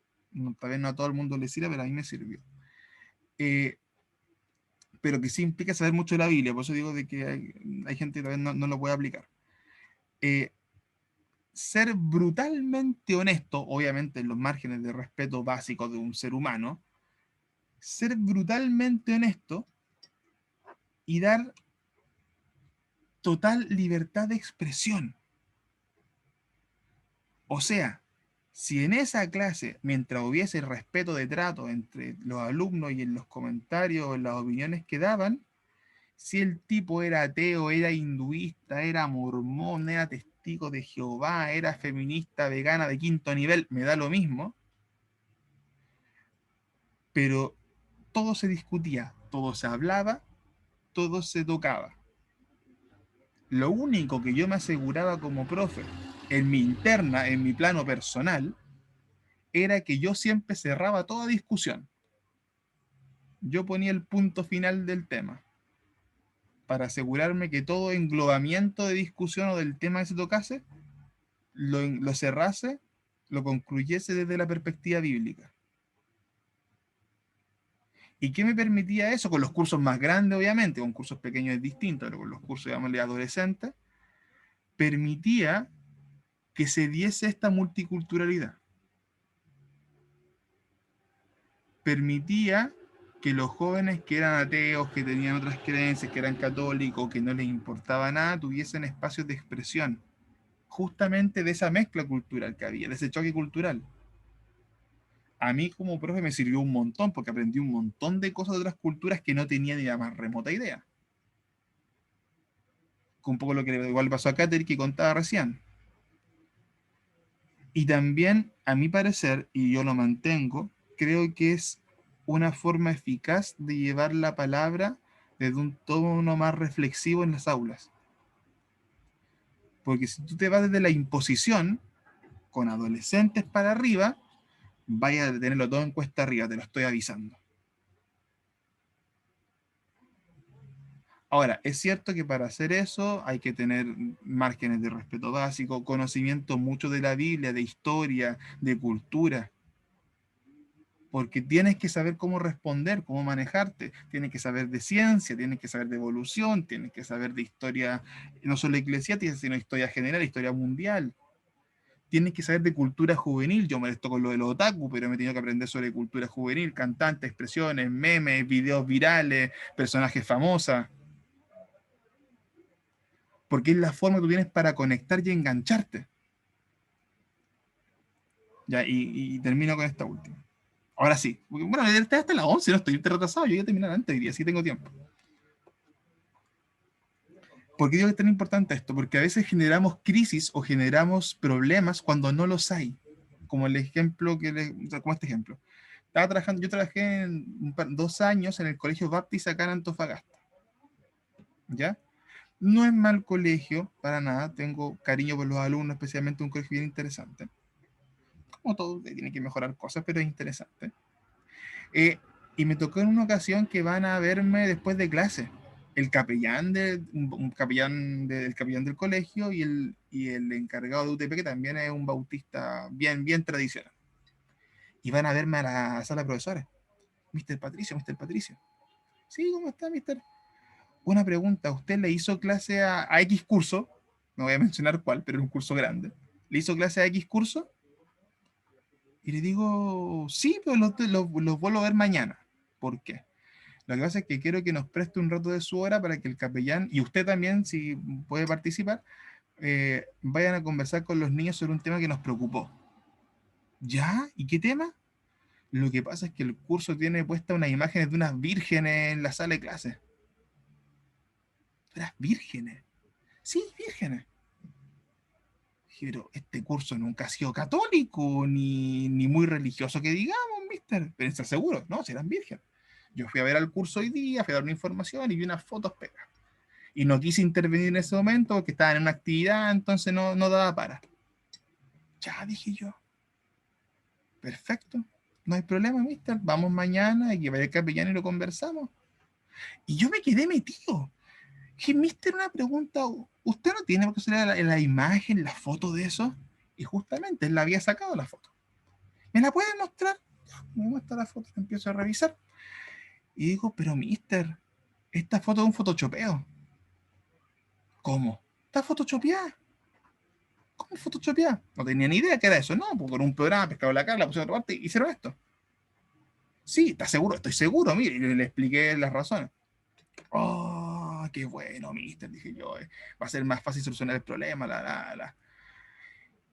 Tal vez no a todo el mundo le sirve, pero a mí me sirvió. Pero que sí implica saber mucho de la Biblia, por eso digo de que hay gente que tal vez no lo puede aplicar. Ser brutalmente honesto, obviamente en los márgenes de respeto básico de un ser humano, ser brutalmente honesto y dar total libertad de expresión. O sea, si en esa clase, mientras hubiese respeto de trato entre los alumnos y en los comentarios, en las opiniones que daban, si el tipo era ateo, era hinduista, era mormón, era testigo de Jehová, era feminista, vegana de quinto nivel, me da lo mismo, pero todo se discutía, todo se hablaba, todo se tocaba. Lo único que yo me aseguraba como profe, en mi interna, en mi plano personal, era que yo siempre cerraba toda discusión. Yo ponía el punto final del tema, para asegurarme que todo englobamiento de discusión o del tema que se tocase, lo cerrase, lo concluyese desde la perspectiva bíblica. ¿Y qué me permitía eso? Con los cursos más grandes, obviamente, con cursos pequeños es distinto, pero con los cursos, digamos, de adolescentes, permitía que se diese esta multiculturalidad. Permitía que los jóvenes que eran ateos, que tenían otras creencias, que eran católicos, que no les importaba nada, tuviesen espacios de expresión, justamente de esa mezcla cultural que había, de ese choque cultural. A mí como profe me sirvió un montón, porque aprendí un montón de cosas de otras culturas que no tenía ni la más remota idea. Un poco lo que igual pasó a Catherine, que contaba recién. Y también, a mi parecer, y yo lo mantengo, creo que es una forma eficaz de llevar la palabra desde un tono más reflexivo en las aulas. Porque si tú te vas desde la imposición, con adolescentes para arriba, vaya a tenerlo todo en cuesta arriba, te lo estoy avisando. Ahora, es cierto que para hacer eso hay que tener márgenes de respeto básico, conocimiento mucho de la Biblia, de historia, de cultura, porque tienes que saber cómo responder, cómo manejarte, tienes que saber de ciencia, tienes que saber de evolución, tienes que saber de historia, no solo eclesiástica, sino historia general, historia mundial. Tienes que saber de cultura juvenil. Yo me molesto con lo de los otaku, pero me he tenido que aprender sobre cultura juvenil, cantantes, expresiones, memes, videos virales, personajes famosos. Porque es la forma que tú tienes para conectar y engancharte. Ya, y termino con esta última. Ahora sí. Bueno, hasta las 11, no estoy retrasado. Yo voy a terminar antes hoy día, así tengo tiempo. ¿Por qué digo que es tan importante esto? Porque a veces generamos crisis o generamos problemas cuando no los hay. Como el ejemplo como este ejemplo. Yo trabajé 2 años en el Colegio Baptist acá en Antofagasta. ¿Ya? No es mal colegio, para nada. Tengo cariño por los alumnos, especialmente un colegio bien interesante. Como todo, tiene que mejorar cosas, pero es interesante. Y me tocó en una ocasión que van a verme después de clase. El capellán, un capellán del colegio y el encargado de UTP, que también es un bautista bien, bien tradicional. Y van a verme a la sala de profesores. Mr. Patricio. Sí, ¿cómo está, Mr.? Una pregunta, ¿usted le hizo clase a X curso? No voy a mencionar cuál, pero es un curso grande. ¿Le hizo clase a X curso? Y le digo, sí, pero los vuelvo a ver mañana. ¿Por qué? Lo que pasa es que quiero que nos preste un rato de su hora para que el capellán, y usted también, si puede participar, vayan a conversar con los niños sobre un tema que nos preocupó. ¿Ya? ¿Y qué tema? Lo que pasa es que el curso tiene puestas unas imágenes de unas vírgenes en la sala de clase. ¿Unas vírgenes? Sí, vírgenes. Pero este curso nunca ha sido católico, ni muy religioso que digamos, mister. Pero ¿estás seguro? No, serán vírgenes. Yo fui a ver al curso hoy día, fui a dar una información y vi unas fotos pegadas. Y no quise intervenir en ese momento porque estaba en una actividad, entonces no daba para. Ya, dije yo. Perfecto. No hay problema, mister. Vamos mañana y que vaya el capellán y lo conversamos. Y yo me quedé metido. Dije, mister, una pregunta. ¿Usted no tiene por qué salir la imagen, la foto de eso? Y justamente él la había sacado la foto. ¿Me la puede mostrar? Me muestra la foto, la empiezo a revisar. Y digo, pero mister, esta foto es un photoshopeo. ¿Cómo? ¿Está photoshopeada? ¿Cómo photoshopeada? No tenía ni idea que era eso. No, pues con un programa, pescado la cara, la pusieron a otra parte y hicieron esto. Sí, ¿está seguro? Estoy seguro, mire, y le expliqué las razones. Oh, qué bueno, mister, dije yo. Va a ser más fácil solucionar el problema,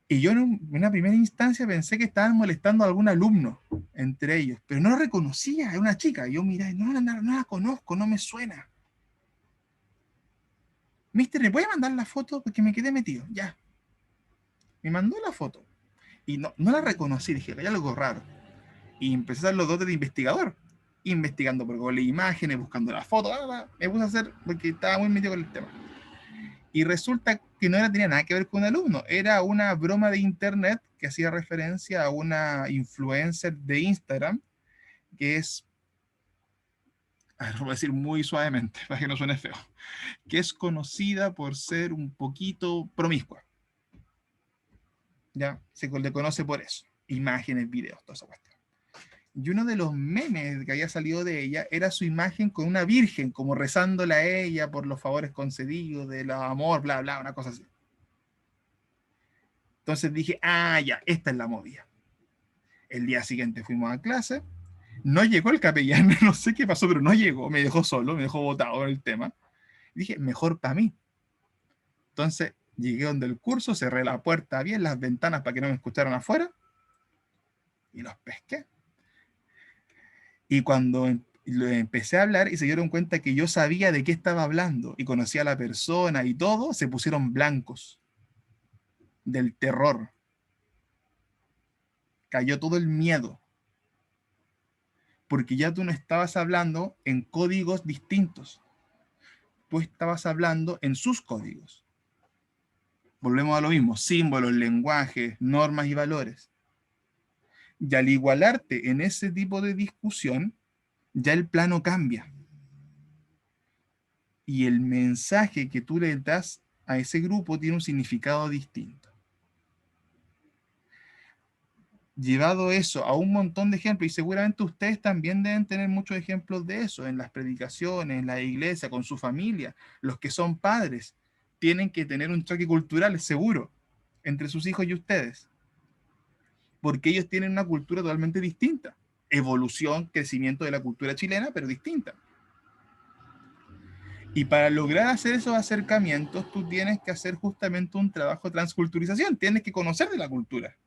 Y yo en una primera instancia pensé que estaban molestando a algún alumno entre ellos, pero no lo reconocía, era una chica. Yo miré, no la conozco, no me suena. Mister, ¿me puede mandar la foto? Porque me quedé metido, ya. Me mandó la foto y no la reconocí, dije, hay algo raro. Y empecé a hacer los dotes de investigador, investigando por Google imágenes, buscando la foto, me puse a hacer, porque estaba muy metido con el tema. Y resulta que no tenía nada que ver con un alumno, era una broma de internet que hacía referencia a una influencer de Instagram, que es, lo voy a decir muy suavemente, para que no suene feo, que es conocida por ser un poquito promiscua. Ya, se le conoce por eso. Imágenes, videos, toda esa cuestión. Y uno de los memes que había salido de ella era su imagen con una virgen, como rezándole a ella por los favores concedidos, del amor, bla, bla, una cosa así. Entonces dije, ya, esta es la movida. El día siguiente fuimos a clase, no llegó el capellán, no sé qué pasó, pero no llegó, me dejó solo, me dejó botado en el tema. Y dije, mejor para mí. Entonces llegué donde el curso, cerré la puerta bien, las ventanas para que no me escucharan afuera, y los pesqué. Y cuando empecé a hablar y se dieron cuenta que yo sabía de qué estaba hablando y conocía a la persona y todo, se pusieron blancos del terror. Cayó todo el miedo. Porque ya tú no estabas hablando en códigos distintos. Tú estabas hablando en sus códigos. Volvemos a lo mismo, símbolos, lenguajes, normas y valores. Y al igualarte en ese tipo de discusión, ya el plano cambia. Y el mensaje que tú le das a ese grupo tiene un significado distinto. Llevado eso a un montón de ejemplos, y seguramente ustedes también deben tener muchos ejemplos de eso, en las predicaciones, en la iglesia, con su familia. Los que son padres tienen que tener un choque cultural, seguro, entre sus hijos y ustedes. Porque ellos tienen una cultura totalmente distinta. Evolución, crecimiento de la cultura chilena, pero distinta. Y para lograr hacer esos acercamientos, tú tienes que hacer justamente un trabajo de transculturización. Tienes que conocer de la cultura.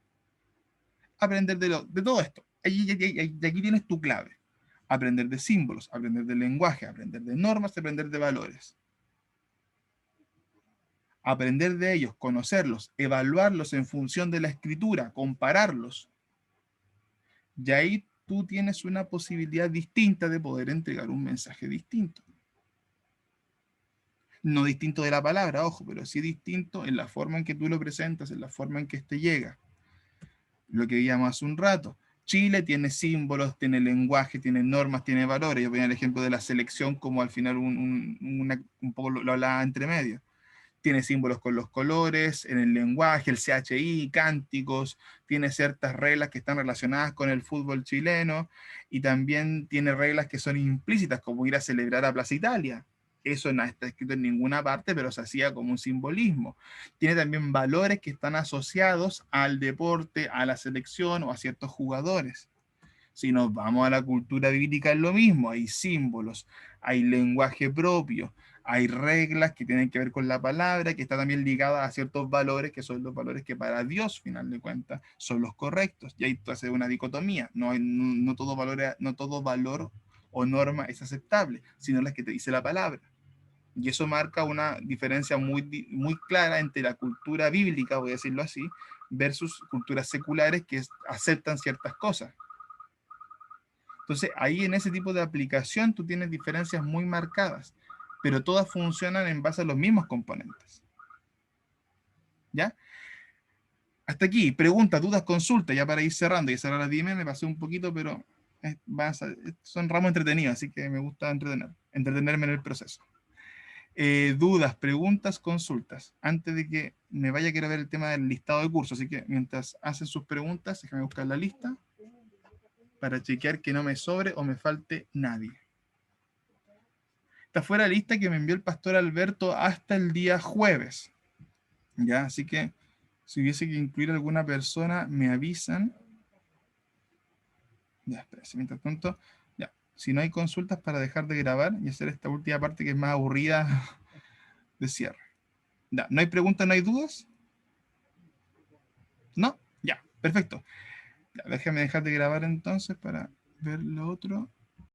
Aprender de todo esto. Y aquí tienes tu clave. Aprender de símbolos, aprender de lenguaje, aprender de normas, aprender de valores. Aprender de ellos, conocerlos, evaluarlos en función de la escritura, compararlos. Y ahí tú tienes una posibilidad distinta de poder entregar un mensaje distinto. No distinto de la palabra, ojo, pero sí distinto en la forma en que tú lo presentas, en la forma en que este llega. Lo que veíamos hace un rato. Chile tiene símbolos, tiene lenguaje, tiene normas, tiene valores. Yo ponía el ejemplo de la selección como al final un poco lo hablaba entre medio. Tiene símbolos con los colores, en el lenguaje, el CHI, cánticos, tiene ciertas reglas que están relacionadas con el fútbol chileno y también tiene reglas que son implícitas, como ir a celebrar a Plaza Italia. Eso no está escrito en ninguna parte, pero se hacía como un simbolismo. Tiene también valores que están asociados al deporte, a la selección o a ciertos jugadores. Si nos vamos a la cultura bíblica es lo mismo, hay símbolos, hay lenguaje propio, hay reglas que tienen que ver con la palabra, que está también ligada a ciertos valores, que son los valores que para Dios, final de cuentas, son los correctos. Y ahí tú haces una dicotomía, no todo valor o norma es aceptable, sino las que te dice la palabra. Y eso marca una diferencia muy clara entre la cultura bíblica, voy a decirlo así, versus culturas seculares que aceptan ciertas cosas. Entonces, ahí en ese tipo de aplicación tú tienes diferencias muy marcadas, pero todas funcionan en base a los mismos componentes. ¿Ya? Hasta aquí, preguntas, dudas, consultas, ya para ir cerrando. Y cerrar las 10 me pasé un poquito, pero son ramos entretenidos, así que me gusta entretenerme en el proceso. Dudas, preguntas, consultas. Antes de que me vaya, quiero ver el tema del listado de cursos, así que mientras hacen sus preguntas, déjame buscar la lista para chequear que no me sobre o me falte nadie. Está fuera la lista que me envió el pastor Alberto hasta el día jueves. ¿Ya? Así que si hubiese que incluir alguna persona, me avisan. Ya, espérense, mientras tanto. Ya. Si no hay consultas, para dejar de grabar y hacer esta última parte que es más aburrida de cierre. Ya. ¿No hay preguntas, no hay dudas? ¿No? Ya, perfecto. Ya, déjame dejar de grabar entonces para ver lo otro.